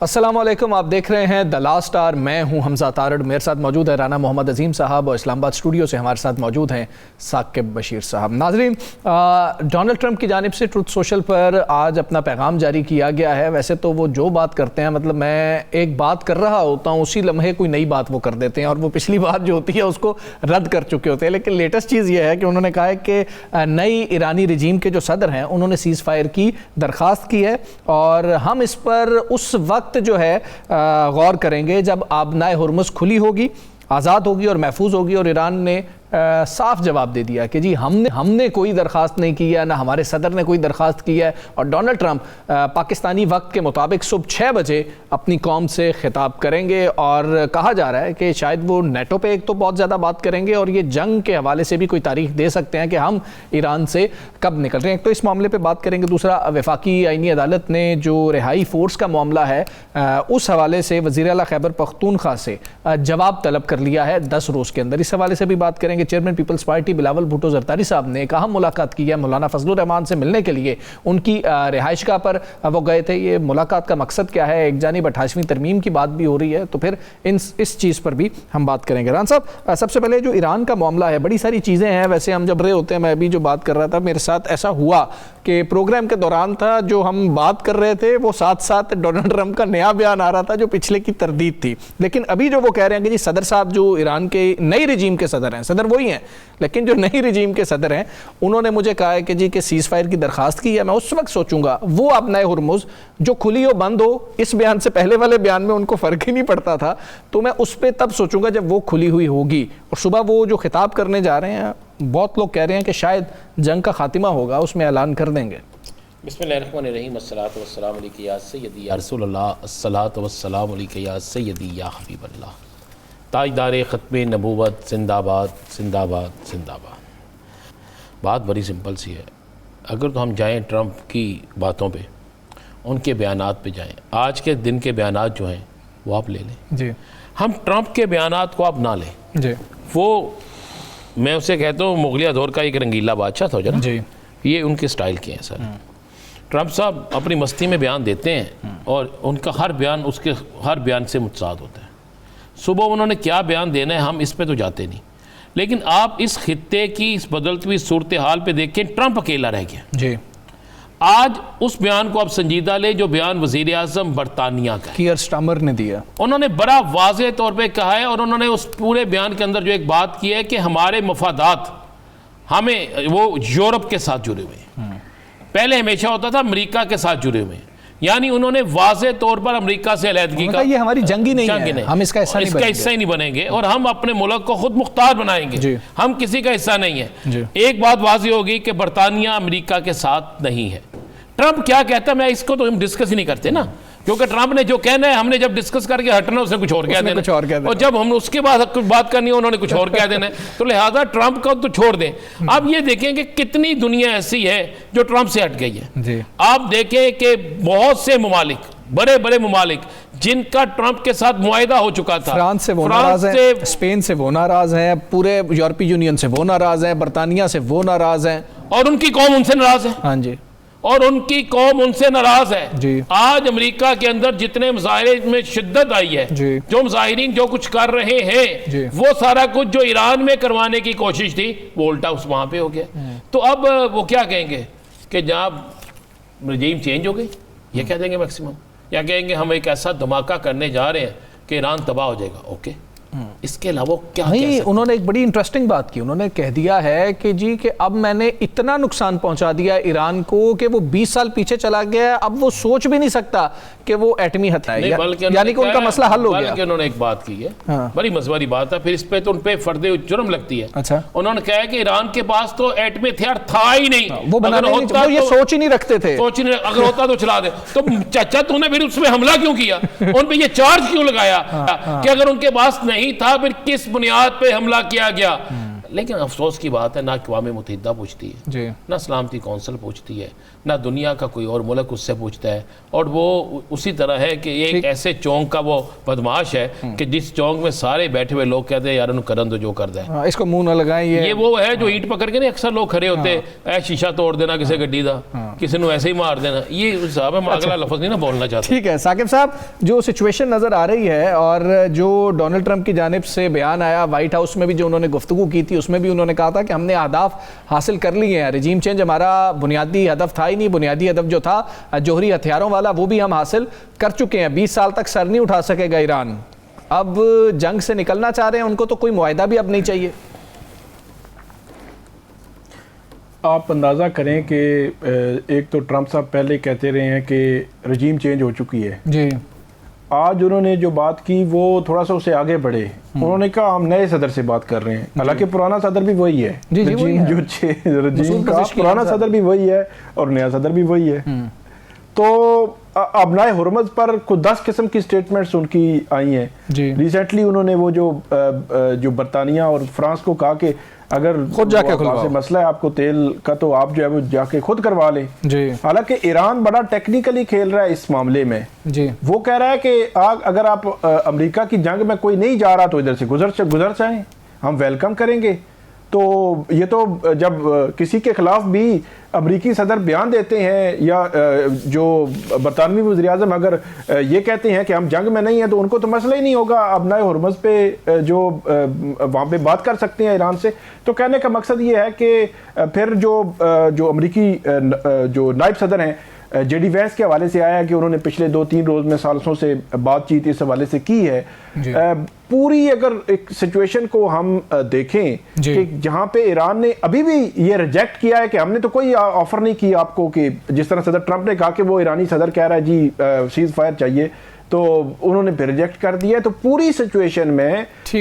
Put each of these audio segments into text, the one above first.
السلام علیکم، آپ دیکھ رہے ہیں دا لاسٹ آور. میں ہوں حمزہ تارڑ، میرے ساتھ موجود ہے رانا محمد عظیم صاحب، اور اسلام آباد اسٹوڈیو سے ہمارے ساتھ موجود ہیں ثاقب بشیر صاحب. ناظرین، ڈونلڈ ٹرمپ کی جانب سے ٹروتھ سوشل پر آج اپنا پیغام جاری کیا گیا ہے. ویسے تو وہ جو بات کرتے ہیں، مطلب میں ایک بات کر رہا ہوتا ہوں، اسی لمحے کوئی نئی بات وہ کر دیتے ہیں، اور وہ پچھلی بات جو ہوتی ہے اس کو رد کر چکے ہوتے ہیں. لیکن لیٹسٹ چیز یہ ہے کہ انہوں نے کہا ہے کہ نئی ایرانی رجیم کے جو صدر ہیں انہوں نے سیز فائر کی درخواست کی ہے، اور ہم اس پر اس وقت جو ہے غور کریں گے جب آبنائے ہرمز کھلی ہوگی، آزاد ہوگی اور محفوظ ہوگی. اور ایران نے صاف جواب دے دیا کہ جی ہم نے کوئی درخواست نہیں کی ہے، نہ ہمارے صدر نے کوئی درخواست کی ہے. اور ڈونلڈ ٹرمپ پاکستانی وقت کے مطابق صبح 6 بجے اپنی قوم سے خطاب کریں گے، اور کہا جا رہا ہے کہ شاید وہ نیٹو پہ ایک تو بہت زیادہ بات کریں گے، اور یہ جنگ کے حوالے سے بھی کوئی تاریخ دے سکتے ہیں کہ ہم ایران سے کب نکل رہے ہیں. ایک تو اس معاملے پہ بات کریں گے، دوسرا وفاقی آئینی عدالت نے جو رہائی فورس کا معاملہ ہے اس حوالے سے وزیر اعلیٰ خیبر پختونخوا سے جواب طلب کر لیا ہے 10 روز کے اندر. اس حوالے سے بھی بات کریں گے. چیئرمین پیپلز پارٹی بلاول بھٹو زرداری صاحب نے ایک اہم ملاقات کی ہے مولانا فضل الرحمان سے ملنے کے لیے. ان کی رہائش گاہ پر وہ گئے تھے. یہ ملاقات کا مقصد کیا ہے؟ ایک جانب 28ویں ترمیم کی بات بھی ہو رہی ہے، تو پھر اس چیز پر بھی ہم بات کریں گے. ران صاحب، سب سے پہلے جو ایران کا معاملہ ہے، بڑی ساری چیزیں ہیں. ویسے ہم جب رہے ہوتے ہیں، میں ابھی جو بات کر رہا تھا، میرے ساتھ ایسا ہوا کہ پروگرام کے دوران تھا جو ہم بات کر رہے تھے، وہ ساتھ ساتھ ڈونلڈ ٹرمپ کا نیا بیان آ رہا تھا جو پچھلے کی تردید تھی. لیکن ابھی جو وہ کہہ رہے ہیں کہ جی صدر صاحب جو ایران کے نئی رجیم کے صدر ہیں، صدر وہی ہیں لیکن جو نئی رجیم کے صدر ہیں، انہوں نے مجھے کہا ہے کہ جی کہ سیز فائر کی درخواست کی ہے. میں اس وقت سوچوں گا وہ آبنائے ہرمز جو کھلی ہو بند ہو، اس بیان سے پہلے والے بیان میں ان کو فرق ہی نہیں پڑتا تھا، تو میں اس پہ تب سوچوں گا جب وہ کھلی ہوئی ہوگی. اور صبح وہ جو خطاب کرنے جا رہے ہیں، بہت لوگ کہہ رہے ہیں کہ شاید جنگ کا خاتمہ ہوگا، اس میں اعلان کر دیں گے. بسم اللہ الرحمن الرحیم. الصلاۃ والسلام علیک یا سیدی یا رسول اللہ. الصلاۃ والسلام علیک یا سیدی یا حبیب اللہ. تاجدار ختم نبوت زندہ باد زندہ باد زندہ باد. بات بڑی سمپل سی ہے. اگر تو ہم جائیں ٹرمپ کی باتوں پہ، ان کے بیانات پہ جائیں، آج کے دن کے بیانات جو ہیں وہ آپ لے لیں. جی، ہم ٹرمپ کے بیانات کو آپ نہ لیں. جی، وہ میں اسے کہتا ہوں مغلیہ دور کا ایک رنگیلا بادشاہ تھا نا. جی، یہ ان کے سٹائل کے ہیں سر. ٹرمپ صاحب اپنی مستی میں بیان دیتے ہیں، اور ان کا ہر بیان اس کے ہر بیان سے متضاد ہوتا ہے. صبح انہوں نے کیا بیان دینا ہے ہم اس پہ تو جاتے نہیں، لیکن آپ اس خطے کی اس بدلتی ہوئی صورتحال پہ دیکھیں، ٹرمپ اکیلا رہ گیا. جی، آج اس بیان کو آپ سنجیدہ لیں جو بیان وزیر اعظم برطانیہ کا ہے. کیئر سٹارمر نے دیا. انہوں نے بڑا واضح طور پہ کہا ہے، اور انہوں نے اس پورے بیان کے اندر جو ایک بات کی ہے کہ ہمارے مفادات ہمیں وہ یورپ کے ساتھ جڑے ہوئے ہیں. پہلے ہمیشہ ہوتا تھا امریکہ کے ساتھ جڑے ہوئے ہیں. یعنی انہوں نے واضح طور پر امریکہ سے علیحدگی کا، یہ ہماری جنگ ہی نہیں ہے، ہم اس کا حصہ ہی نہیں بنیں گے، اور ہم اپنے ملک کو خود مختار بنائیں گے. ہم کسی کا حصہ نہیں ہے. ایک بات واضح ہوگی کہ برطانیہ امریکہ کے ساتھ نہیں ہے. ٹرمپ کیا کہتا ہے، میں اس کو تو ہم ڈسکس ہی نہیں کرتے نا، کیونکہ ٹرمپ نے جو کہنا ہے ہم نے جب ڈسکس کر کے ہٹنا اس نے کچھ اور کہہ دینا، اور جب ہم اس کے بعد کچھ بات کرنی ہے انہوں نے کچھ اور کہہ دینا ہے. تو لہٰذا ٹرمپ کو تو چھوڑ دیں. اب یہ دیکھیں کہ کتنی دنیا ایسی ہے جو ٹرمپ سے ہٹ گئی ہے. آپ دیکھیں کہ بہت سے ممالک، بڑے بڑے ممالک جن کا ٹرمپ کے ساتھ معاہدہ ہو چکا تھا، فرانس سے وہ ناراض ہیں، اسپین سے وہ ناراض ہیں، پورے یورپی یونین سے وہ ناراض ہیں، برطانیہ سے وہ ناراض ہیں، اور ان کی قوم ان سے ناراض ہے. ہاں جی، اور ان کی قوم ان سے ناراض ہے. جی. آج امریکہ کے اندر جتنے مظاہرے میں شدت آئی ہے، جی، جو مظاہرین جو کچھ کر رہے ہیں، جی، وہ سارا کچھ جو ایران میں کروانے کی کوشش تھی وہ الٹا اس وہاں پہ ہو گیا. تو اب وہ کیا کہیں گے کہ جب رجیم چینج ہو گئی، یہ کہہ دیں گے میکسیمم، یا کہیں گے ہم ایک ایسا دھماکہ کرنے جا رہے ہیں کہ ایران تباہ ہو جائے گا. اوکے، اس کے علاوہ کیا نہیں. انہوں نے ایک بڑی انٹرسٹنگ بات کی. انہوں نے کہہ دیا ہے کہ جی کہ اب میں نے اتنا نقصان پہنچا دیا ایران کو کہ وہ 20 سال پیچھے چلا گیا ہے، اب وہ سوچ بھی نہیں سکتا کہ وہ ایٹمی ہتھیار ہے، یعنی کہ ان کا مسئلہ حل ہو گیا. بلکہ انہوں نے ایک بات کی ہے، بڑی مزوری بات ہے، پھر اس پہ تو ان پہ فرد جرم لگتی ہے. اچھا، انہوں نے کہا کہ ایران کے پاس تو ایٹمی ہتھیار تھا ہی نہیں، وہ یہ سوچ ہی نہیں رکھتے تھے، اگر ہوتا تو چلا دے. تو چچا تو نے پھر اس پہ حملہ کیوں کیا، ان پہ یہ چارج کیوں لگایا کہ اگر ان کے پاس نہیں تھا پھر کس بنیاد پہ حملہ کیا گیا. لیکن افسوس کی بات ہے نہ اقوام متحدہ پوچھتی ہے جی نہ سلامتی کونسل پوچھتی ہے نہ دنیا کا کوئی اور ملک اس سے پوچھتا ہے، اور وہ اسی طرح ہے کہ ایک ایسے چونک کا وہ بدماش ہے کہ جس چونک میں سارے بیٹھے ہوئے لوگ کہتے ہیں یار انہوں کرن دو جو کر دیں، اس کو منہ نہ لگائیں. یہ وہ ہے جو اینٹ پکڑ کے نہیں اکثر لوگ کھڑے ہوتے اے شیشہ توڑ دینا کسی گڈی دا، کسی نے ایسے ہی مار دینا. یہ صاحب ہے اگلا لفظ نہیں نا بولنا چاہتا. ٹھیک ہے ثاقب صاحب، جو سچویشن نظر آ رہی ہے اور جو ڈونلڈ ٹرمپ کی جانب سے بیان آیا وائٹ ہاؤس میں بھی جو انہوں نے گفتگو کی تھی اس میں بھی انہوں نے کہا تھا کہ ہم نے اہداف حاصل کر لیے ہیں، رجیم چینج ہمارا بنیادی ہدف تھا ہی نہیں، بنیادی ہدف جو تھا جوہری ہتھیاروں والا وہ بھی ہم حاصل کر چکے ہیں، 20 سال تک سر نہیں اٹھا سکے گا ایران. اب جنگ سے نکلنا چاہ رہے ہیں، ان کو تو کوئی معاہدہ بھی اب نہیں چاہیے. آپ اندازہ کریں کہ ایک تو ٹرمپ صاحب پہلے کہتے رہے ہیں کہ رجیم چینج ہو چکی ہے، جی آج انہوں نے جو بات کی وہ تھوڑا سا اسے آگے بڑھے، انہوں نے کہا ہم نئے صدر سے بات کر رہے ہیں، حالانکہ پرانا صدر بھی وہی ہے، رجیم کا پرانا صدر بھی وہی ہے اور نیا صدر بھی وہی ہے. تو ابنائے ہرمز پر کوئی 10 قسم کی سٹیٹمنٹس ان کی آئی ہیں. ریسنٹلی انہوں نے وہ جو برطانیہ اور فرانس کو کہا کہ اگر خود جا کے کھلواؤ، مسئلہ ہے آپ کو تیل کا تو آپ جو ہے وہ جا کے خود کروا لیں. حالانکہ ایران بڑا ٹیکنیکلی کھیل رہا ہے اس معاملے میں. وہ کہہ رہا ہے کہ اگر آپ امریکہ کی جنگ میں کوئی نہیں جا رہا تو ادھر سے گزر جائیں، ہم ویلکم کریں گے. تو یہ تو جب کسی کے خلاف بھی امریکی صدر بیان دیتے ہیں یا جو برطانوی وزیر اعظم اگر یہ کہتے ہیں کہ ہم جنگ میں نہیں ہیں تو ان کو تو مسئلہ ہی نہیں ہوگا ابنائے ہرمز پہ جو وہاں پہ بات کر سکتے ہیں ایران سے. تو کہنے کا مقصد یہ ہے کہ پھر جو امریکی جو نائب صدر ہیں جے ڈی وینس کے حوالے سے آیا ہے کہ انہوں نے پچھلے 2-3 روز میں سالسوں سے بات چیت اس حوالے سے کی ہے. پوری اگر ایک سچویشن کو ہم دیکھیں کہ جہاں پہ ایران نے ابھی بھی یہ ریجیکٹ کیا ہے کہ ہم نے تو کوئی آفر نہیں کی آپ کو، کہ جس طرح صدر ٹرمپ نے کہا کہ وہ ایرانی صدر کہہ رہا ہے جی سیز فائر چاہیے تو انہوں نے پھر ریجیکٹ کر دیا ہے. تو پوری سچویشن میں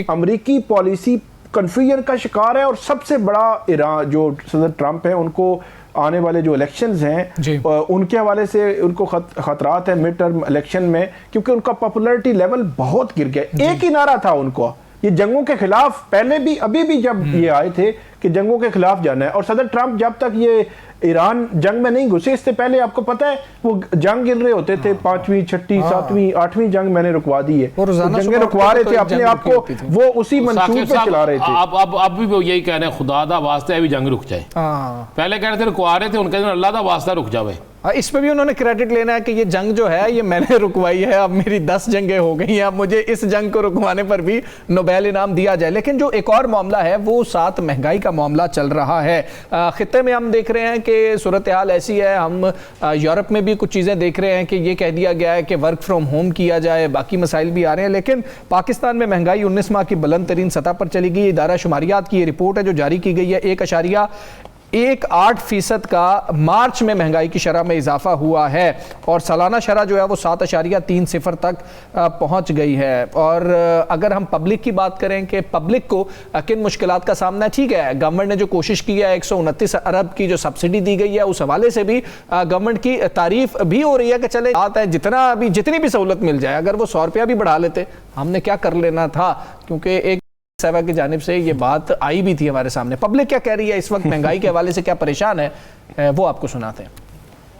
امریکی پالیسی کنفیوژن کا شکار ہے، اور سب سے بڑا ایران جو صدر ٹرمپ ہیں ان کو آنے والے جو الیکشنز ہیں ان کے حوالے سے ان کو خطرات ہیں مڈ ٹرم الیکشن میں، کیونکہ ان کا پاپولرٹی لیول بہت گر گیا. ایک ہی نعرہ تھا ان کو یہ جنگوں کے خلاف، پہلے بھی ابھی بھی جب یہ آئے تھے کہ جنگوں کے خلاف جانا ہے. اور صدر ٹرمپ جب تک یہ ایران جنگ میں نہیں گھسے، اس سے پہلے آپ کو پتہ ہے وہ جنگ گر رہے ہوتے تھے، 5ویں 6ٹی 7ویں 8ویں جنگ میں نے رکوا دی ہے، جنگیں رکوا رہے تھے اپنے آپ کو، وہ اسی منشور پہ چلا رہے تھے. اب بھی وہ یہی کہہ رہے ہیں خدا دا واسطہ ہے بھی جنگ رک جائے. پہلے کہہ رہے تھے رکوا رہے تھے، ان کہتے ہیں اللہ دا واسطہ رک جاوے. اس پہ بھی انہوں نے کریڈٹ لینا ہے کہ یہ جنگ جو ہے یہ میں نے رکوائی ہے، اب میری 10 جنگیں ہو گئی ہیں، اب مجھے اس جنگ کو رکوانے پر بھی نوبیل انعام دیا جائے. لیکن جو ایک اور معاملہ ہے وہ ساتھ مہنگائی کا معاملہ چل رہا ہے. خطے میں ہم دیکھ رہے ہیں کہ صورتحال ایسی ہے، ہم یورپ میں بھی کچھ چیزیں دیکھ رہے ہیں کہ یہ کہہ دیا گیا ہے کہ ورک فرام ہوم کیا جائے، باقی مسائل بھی آ رہے ہیں. لیکن پاکستان میں مہنگائی 19 ماہ کی بلند ترین سطح پر چلی گئی. ادارہ شماریات کی یہ رپورٹ ہے جو جاری کی گئی ہے، 1.8% کا مارچ میں مہنگائی کی شرح میں اضافہ ہوا ہے، اور سالانہ شرح جو ہے وہ 7.30 تک پہنچ گئی ہے. اور اگر ہم پبلک کی بات کریں کہ پبلک کو کن مشکلات کا سامنا ہے، ٹھیک ہے گورنمنٹ نے جو کوشش کی ہے 129 ارب کی جو سبسڈی دی گئی ہے اس حوالے سے بھی گورنمنٹ کی تعریف بھی ہو رہی ہے کہ چلے بات ہے جتنی بھی سہولت مل جائے، اگر وہ 100 روپیہ بھی بڑھا لیتے ہم نے کیا کر لینا تھا، کیونکہ ایک سیوا کی جانب سے یہ بات آئی بھی تھی ہمارے سامنے. پبلک کیا کہہ رہی ہے اس وقت مہنگائی کے حوالے سے، کیا پریشان ہے، وہ آپ کو سناتے ہیں.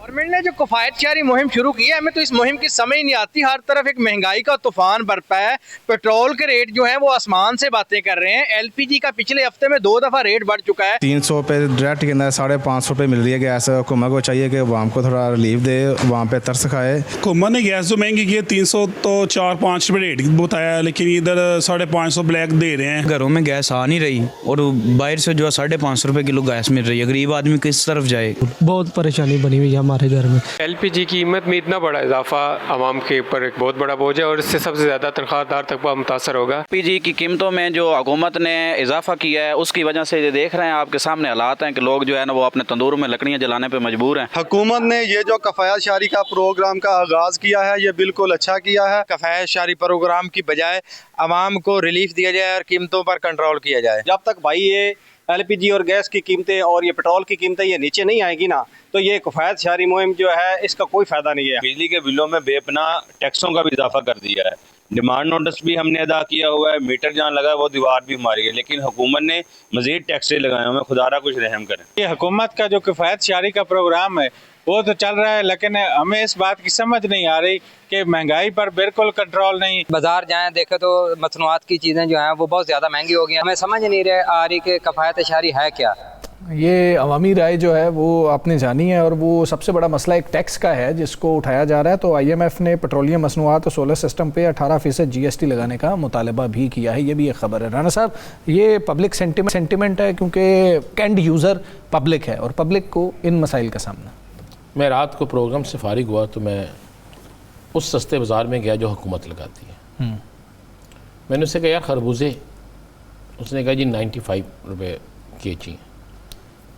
گورنمنٹ نے جو کفایت شہری مہم شروع کی ہے، ہمیں تو اس مہم کی سمجھ نہیں آتی. ہر طرف ایک مہنگائی کا طوفان برپا ہے، پیٹرول کے ریٹ جو ہیں وہ آسمان سے باتیں کر رہے ہیں. ایل پی جی کا پچھلے ہفتے میں 2 دفعہ ریٹ بڑھ چکا ہے. 300 پہ ڈائریکٹ کے اندر 550 روپے مل رہی ہے گیس. حکومت کو چاہیے کہ عوام کو تھوڑا ریلیف دے، وہاں پہ ترس کھائے. حکومت نے گیس جو مہنگی کی ہے 300 تو 4-5 روپے ریٹ بتایا، لیکن ادھر 550 بلیک دے رہے ہیں. گھروں میں گیس آ نہیں رہی اور باہر سے جو 550 روپے کلو گیس مل رہی ہے، غریب آدمی کس طرف جائے؟ بہت پریشانی بنی ہوئی ہے ہمارے گھر میں. ایل پی جی کی قیمت میں اتنا بڑا اضافہ عوام کے اوپر ایک بہت بڑا بوجھ ہے، اور اس سے سب سے زیادہ تنخواہ دار طبقہ متاثر ہوگا. پی جی کی قیمتوں میں جو حکومت نے اضافہ کیا ہے اس کی وجہ سے یہ دیکھ رہے ہیں آپ کے سامنے حالات ہیں کہ لوگ جو ہے نا وہ اپنے تندوروں میں لکڑیاں جلانے پہ مجبور ہیں. حکومت نے یہ جو کفایت شہری کا پروگرام کا آغاز کیا ہے یہ بالکل اچھا کیا ہے. کفایت شہری پروگرام کی بجائے عوام کو ریلیف دیا جائے اور قیمتوں پر کنٹرول کیا جائے. جب تک بھائی یہ ایل پی جی اور گیس کی قیمتیں اور یہ پیٹرول کی قیمتیں یہ نیچے نہیں آئیں گی نا تو یہ کفایت شہری مہم جو ہے اس کا کوئی فائدہ نہیں ہے. بجلی کے بلوں میں بے پناہ ٹیکسوں کا بھی اضافہ کر دیا ہے. ڈیمانڈ نوٹس بھی ہم نے ادا کیا ہوا ہے, میٹر جہاں لگا ہے وہ دیوار بھی ہماری ہے, لیکن حکومت نے مزید ٹیکسیں لگائے ہوئے ہیں. خدا را کچھ رحم کریں. یہ حکومت کا جو کفایت شعاری کا پروگرام ہے وہ تو چل رہا ہے, لیکن ہمیں اس بات کی سمجھ نہیں آ رہی کہ مہنگائی پر بالکل کنٹرول نہیں. بازار جائیں دیکھیں تو مصنوعات کی چیزیں جو ہیں وہ بہت زیادہ مہنگی ہو گئی ہیں. ہمیں سمجھ نہیں آ رہی کہ کفایت شعاری ہے کیا. یہ عوامی رائے جو ہے وہ آپ نے جانی ہے, اور وہ سب سے بڑا مسئلہ ایک ٹیکس کا ہے جس کو اٹھایا جا رہا ہے. تو آئی ایم ایف نے پیٹرولیم مصنوعات اور سولر سسٹم پہ 18% GST لگانے کا مطالبہ بھی کیا ہے. یہ بھی ایک خبر ہے. رانا صاحب, یہ پبلک سینٹیمنٹ ہے کیونکہ اینڈ یوزر پبلک ہے اور پبلک کو ان مسائل کا سامنا. میں رات کو پروگرام سے فارغ ہوا تو میں اس سستے بازار میں گیا جو حکومت لگاتی ہے. میں نے اس سے کہا یار خربوزے, اس نے کہا جی 95 روپے کیجی ہیں.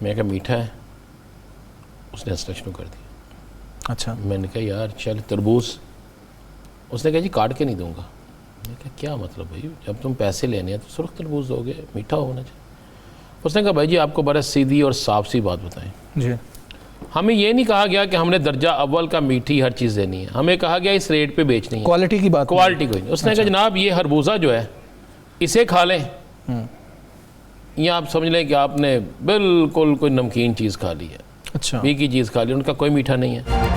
میں کہا میٹھا ہے, اس نے ہنسنا شروع کر دیا. اچھا. میں نے کہا یار چل تربوز, اس نے کہا جی کاٹ کے نہیں دوں گا. میں کہا کیا مطلب بھائی, جب تم پیسے لینے ہیں تو سرخ تربوز دو گے, میٹھا ہونا چاہیے. اس نے کہا بھائی جی آپ کو بڑا سیدھی اور صاف سی بات بتائیں, جی ہمیں یہ نہیں کہا گیا کہ ہم نے درجہ اول کا میٹھی ہر چیز دینی ہے, ہمیں کہا گیا اس ریٹ پہ بیچنی ہے, کوالٹی کی بات, کوالٹی کوئی نہیں. اس نے کہا جناب یہ خربوزہ جو ہے اسے کھا لیں, یا آپ سمجھ لیں کہ آپ نے بالکل کوئی نمکین چیز کھا لی ہے, اچھا پھیکی چیز کھا لی, ان کا کوئی میٹھا نہیں ہے.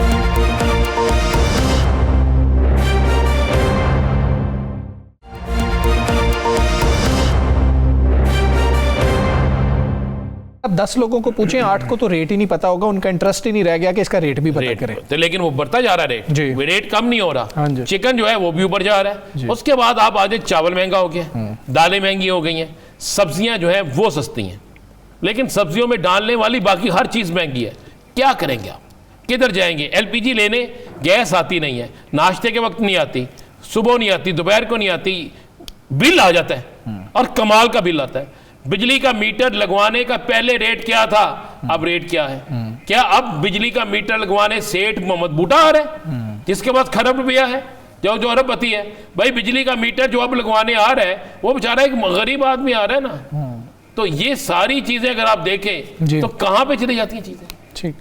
اب 10 لوگوں کو پوچھیں, 8 کو تو ریٹ ہی نہیں پتا ہوگا, ان کا انٹرسٹ ہی نہیں رہ گیا کہ اس کا ریٹ بھی پتا کریں. لیکن وہ بڑھتا جا رہا ہے ریٹ, جی ریٹ کم نہیں ہو رہا. جی. چکن جو ہے وہ بھی اوپر جا رہا ہے. اس کے بعد آپ آج چاول مہنگا ہو گیا, دالیں مہنگی ہو گئی ہیں, سبزیاں جو ہیں وہ سستی ہیں, لیکن سبزیوں میں ڈالنے والی باقی ہر چیز مہنگی ہے. کیا کریں گے آپ, کدھر جائیں گے؟ LPG لینے گیس آتی نہیں ہے, ناشتے کے وقت نہیں آتی, صبح نہیں آتی, دوپہر کو نہیں آتی, بل آ جاتا ہے اور کمال کا بل آتا ہے. بجلی کا میٹر لگوانے کا پہلے ریٹ کیا تھا, اب ریٹ کیا ہے؟ کیا اب بجلی کا میٹر لگوانے سیٹھ محمد بوٹا آ رہا ہے جس کے پاس خرب روپیہ ہے, جو ارب پتی ہے؟ بھائی بجلی کا میٹر جو اب لگوانے آ رہا ہے وہ بیچارہ ایک غریب آدمی آ رہا ہے نا. تو یہ ساری چیزیں اگر آپ دیکھیں تو کہاں پہ چلی جاتی ہیں چیزیں.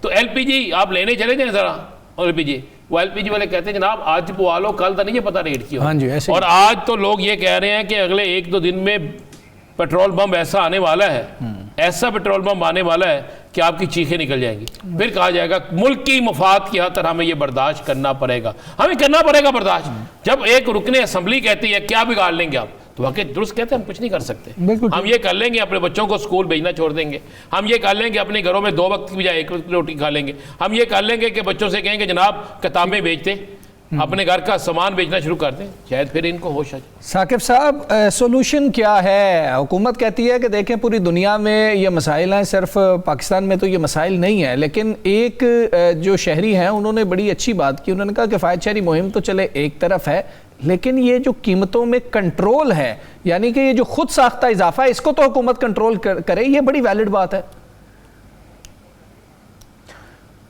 تو LPG آپ لینے چلے جائیں ذرا, LPG وہ LPG والے کہتے ہیں جناب آج پوا لو, کل تو نہیں یہ پتا ریٹ کی ہو. اور آج تو لوگ یہ کہہ رہے ہیں کہ اگلے 1-2 دن میں پیٹرول بم ایسا آنے والا ہے, ایسا پیٹرول بم آنے والا ہے کہ آپ کی چیخیں نکل جائیں گی. پھر کہا جائے گا ملک کی مفاد کی خاطر ہمیں یہ برداشت کرنا پڑے گا, ہمیں کرنا پڑے گا برداشت. جب ایک رکن اسمبلی کہتی ہے کیا بگاڑ لیں گے آپ, تو واقعی درست کہتے ہیں ہم کچھ نہیں کر سکتے. ہم یہ کر لیں گے اپنے بچوں کو اسکول بھیجنا چھوڑ دیں گے, ہم یہ کر لیں گے اپنے گھروں میں 2 وقت کی بجائے 1 وقت کی روٹی کھا لیں گے, ہم یہ کر لیں گے کہ بچوں سے کہیں گے جناب کتابیں بیچتے, اپنے گھر کا سامان بیچنا شروع کر دیں, شاید پھر ان کو ہوش آ جائے. ثاقب صاحب, سولوشن کیا ہے؟ حکومت کہتی ہے کہ دیکھیں پوری دنیا میں یہ مسائل ہیں, صرف پاکستان میں تو یہ مسائل نہیں ہیں. لیکن ایک جو شہری ہیں انہوں نے بڑی اچھی بات کی, انہوں نے کہا کہ کفایت شعاری مہم تو چلے ایک طرف ہے, لیکن یہ جو قیمتوں میں کنٹرول ہے, یعنی کہ یہ جو خود ساختہ اضافہ ہے, اس کو تو حکومت کنٹرول کرے, یہ بڑی ویلڈ بات ہے.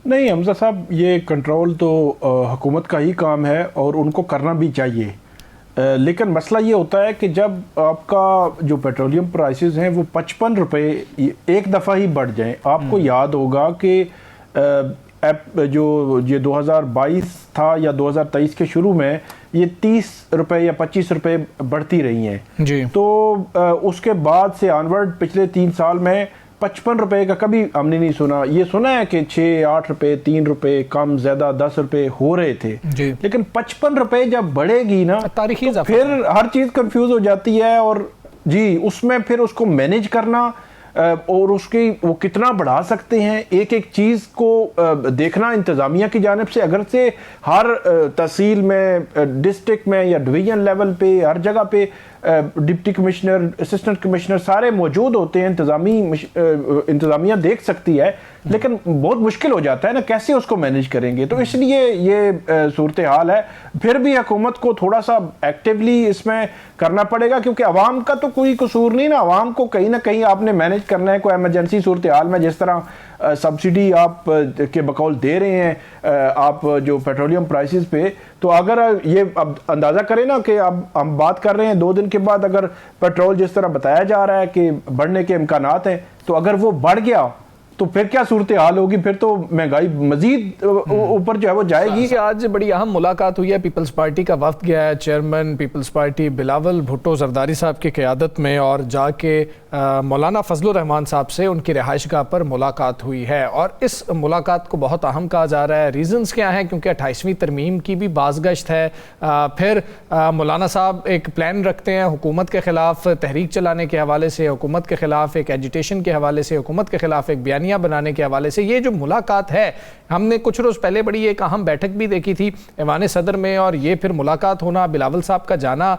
نہیں حمزہ صاحب, یہ کنٹرول تو حکومت کا ہی کام ہے اور ان کو کرنا بھی چاہیے. لیکن مسئلہ یہ ہوتا ہے کہ جب آپ کا جو پیٹرولیم پرائسز ہیں وہ 55 روپے ایک دفعہ ہی بڑھ جائیں. آپ کو یاد ہوگا کہ جو یہ 2022 تھا یا 2023 کے شروع میں یہ 30 روپے یا 25 روپے بڑھتی رہی ہیں. جی. تو اس کے بعد سے آنورڈ پچھلے 3 سال میں 55 روپے کا کبھی ہم نے نہیں سنا. یہ سنا ہے کہ 6-8 روپے, 3 روپے کم زیادہ 10 روپے ہو رہے تھے. جی. لیکن 55 روپے جب بڑھے گی نا تاریخی تو پھر ہر چیز کنفیوز ہو جاتی ہے. اور جی اس میں پھر اس کو مینیج کرنا اور اس کی وہ کتنا بڑھا سکتے ہیں, ایک ایک چیز کو دیکھنا انتظامیہ کی جانب سے. اگر سے ہر تحصیل میں, ڈسٹرکٹ میں یا ڈویژن لیول پہ ہر جگہ پہ ڈپٹی کمشنر, اسسٹنٹ کمشنر سارے موجود ہوتے ہیں, انتظامیہ دیکھ سکتی ہے, لیکن بہت مشکل ہو جاتا ہے نا, کیسے اس کو مینیج کریں گے. تو اس لیے یہ صورتحال ہے. پھر بھی حکومت کو تھوڑا سا ایکٹیولی اس میں کرنا پڑے گا, کیونکہ عوام کا تو کوئی قصور نہیں نا. عوام کو کہیں نہ کہیں آپ نے مینیج کرنا ہے. کوئی ایمرجنسی صورتحال میں جس طرح سبسڈی آپ کے بقول دے رہے ہیں آپ جو پیٹرولیم پرائسز پہ, تو اگر یہ اب اندازہ کریں نا کہ اب ہم بات کر رہے ہیں 2 دن کے بعد اگر پیٹرول جس طرح بتایا جا رہا ہے کہ بڑھنے کے امکانات ہیں, تو اگر وہ بڑھ گیا تو پھر کیا صورتحال ہوگی؟ پھر تو مہنگائی مزید اوپر جو ہے وہ جائے گی. آج بڑی اہم ملاقات ہوئی ہے، پیپلز پارٹی کا وفد گیا ہے چیئرمین پیپلز پارٹی بلاول بھٹو زرداری صاحب کی قیادت میں، اور جا کے مولانا فضل الرحمان صاحب سے ان کی رہائش گاہ پر ملاقات ہوئی ہے، اور اس ملاقات کو بہت اہم کہا جا رہا ہے. ریزنز کیا ہیں؟ کیونکہ 28ویں ترمیم کی بھی بازگشت ہے، پھر مولانا صاحب ایک پلان رکھتے ہیں حکومت کے خلاف تحریک چلانے کے حوالے سے، حکومت کے خلاف ایک ایجیٹیشن کے حوالے سے، حکومت کے خلاف ایک بیانیہ بنانے کے حوالے سے. یہ جو ملاقات ہے، ہم نے کچھ روز پہلے بڑی ایک اہم بیٹھک بھی دیکھی تھی ایوان صدر میں، اور یہ پھر ملاقات ہونا، بلاول صاحب کا جانا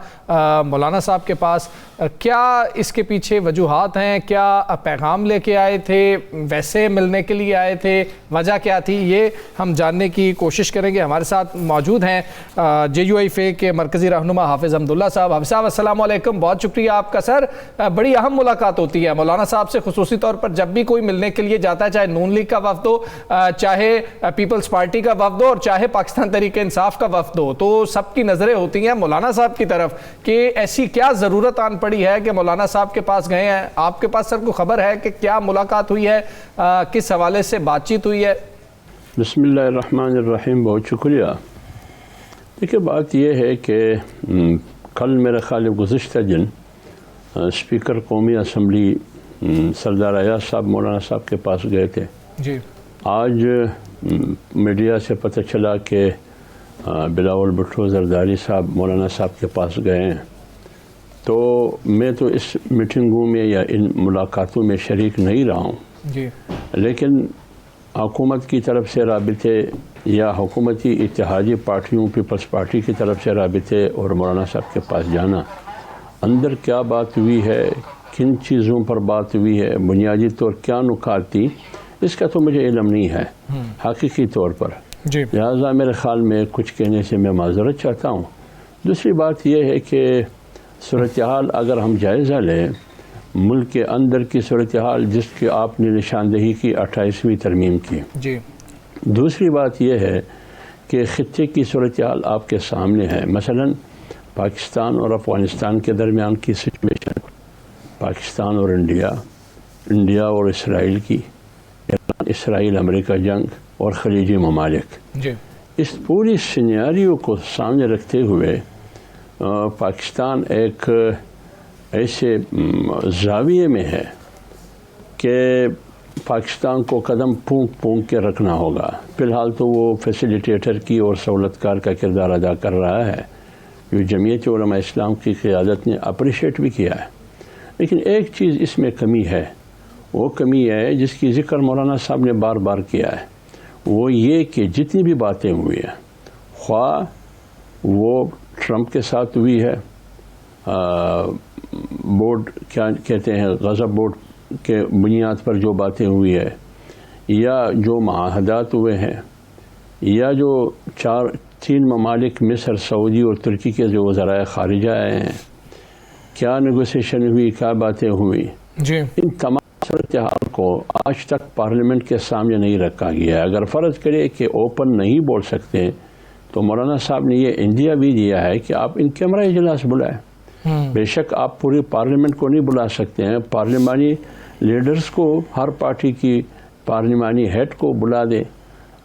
مولانا صاحب کے پاس، کیا اس کے پیچھے وجوہات ہیں؟ کیا پیغام لے کے آئے تھے؟ ویسے ملنے کے لیے آئے تھے؟ وجہ کیا تھی؟ یہ ہم جاننے کی کوشش کریں گے. ہمارے ساتھ موجود ہیں JUI کے مرکزی رہنما حافظ حمداللہ صاحب. حافظ صاحب السلام علیکم، بہت شکریہ آپ کا. سر، بڑی اہم ملاقات ہوتی ہے مولانا صاحب سے، خصوصی طور پر جب بھی کوئی ملنے کے لیے جاتا ہے، چاہے نون لیگ کا وفد ہو، چاہے پیپلز پارٹی کا وفد ہو، اور چاہے پاکستان تحریک انصاف کا وفد ہو، تو سب کی نظریں ہوتی ہیں مولانا صاحب کی طرف کہ ایسی کیا ضرورت آن پڑی ہے کہ مولانا صاحب کے پاس گئے ہیں. آپ کے پاس سر کو خبر ہے کہ کیا ملاقات ہوئی ہے، کس حوالے سے بات چیت ہوئی ہے؟ بسم اللہ الرحمن الرحیم. بہت شکریہ. دیکھیے، بات یہ ہے کہ کل میرے خیال گزشتہ دن اسپیکر قومی اسمبلی سردار ایاز صاحب مولانا صاحب کے پاس گئے تھے. جی. آج میڈیا سے پتہ چلا کہ بلاول بھٹو زرداری صاحب مولانا صاحب کے پاس گئے ہیں. تو میں تو اس میٹنگوں میں یا ان ملاقاتوں میں شریک نہیں رہا ہوں. جی. لیکن حکومت کی طرف سے رابطے یا حکومتی اتحادی پارٹیوں پیپلز پارٹی کی طرف سے رابطے اور مولانا صاحب کے پاس جانا، اندر کیا بات ہوئی ہے، کن چیزوں پر بات ہوئی ہے، بنیادی طور کیا نکات تھی، اس کا تو مجھے علم نہیں ہے حقیقی طور پر. جی. لہٰذا میرے خیال میں کچھ کہنے سے میں معذرت چاہتا ہوں. دوسری بات یہ ہے کہ صورتحال اگر ہم جائزہ لیں ملک کے اندر کی صورتحال جس کی آپ نے نشاندہی کی 28ویں ترمیم کی. جی. دوسری بات یہ ہے کہ خطے کی صورتحال آپ کے سامنے ہے. مثلا پاکستان اور افغانستان کے درمیان کی سچویشن، پاکستان اور انڈیا اور اسرائیل کی، ایران اسرائیل امریکہ جنگ اور خلیجی ممالک. جی. اس پوری سینیاریو کو سامنے رکھتے ہوئے پاکستان ایک ایسے زاویے میں ہے کہ پاکستان کو قدم پھونک پھونک کے رکھنا ہوگا. فی الحال تو وہ فیسیلیٹیٹر کی اور سہولتکار کا کردار ادا کر رہا ہے، جو جمعیت علماء اسلام کی قیادت نے اپریشیٹ بھی کیا ہے. لیکن ایک چیز اس میں کمی ہے، وہ کمی ہے جس کی ذکر مولانا صاحب نے بار بار کیا ہے، وہ یہ کہ جتنی بھی باتیں ہوئی ہیں، خواہ وہ ٹرمپ کے ساتھ ہوئی ہے، بورڈ کیا کہتے ہیں غضب بورڈ کے بنیاد پر جو باتیں ہوئی ہے، یا جو معاہدات ہوئے ہیں، یا جو تین ممالک مصر، سعودی اور ترکی کے جو وزرائے خارجہ آئے ہیں، کیا نیگوسیشن ہوئی، کیا باتیں ہوئی. جی. ان تمام صورتحال کو آج تک پارلیمنٹ کے سامنے نہیں رکھا گیا ہے. اگر فرض کرے کہ اوپن نہیں بول سکتے تو مولانا صاحب نے یہ انڈیا بھی دیا ہے کہ آپ ان کیمرہ اجلاس بلائیں. بے شک آپ پوری پارلیمنٹ کو نہیں بلا سکتے ہیں، پارلیمانی لیڈرز کو، ہر پارٹی کی پارلیمانی ہیڈ کو بلا دیں،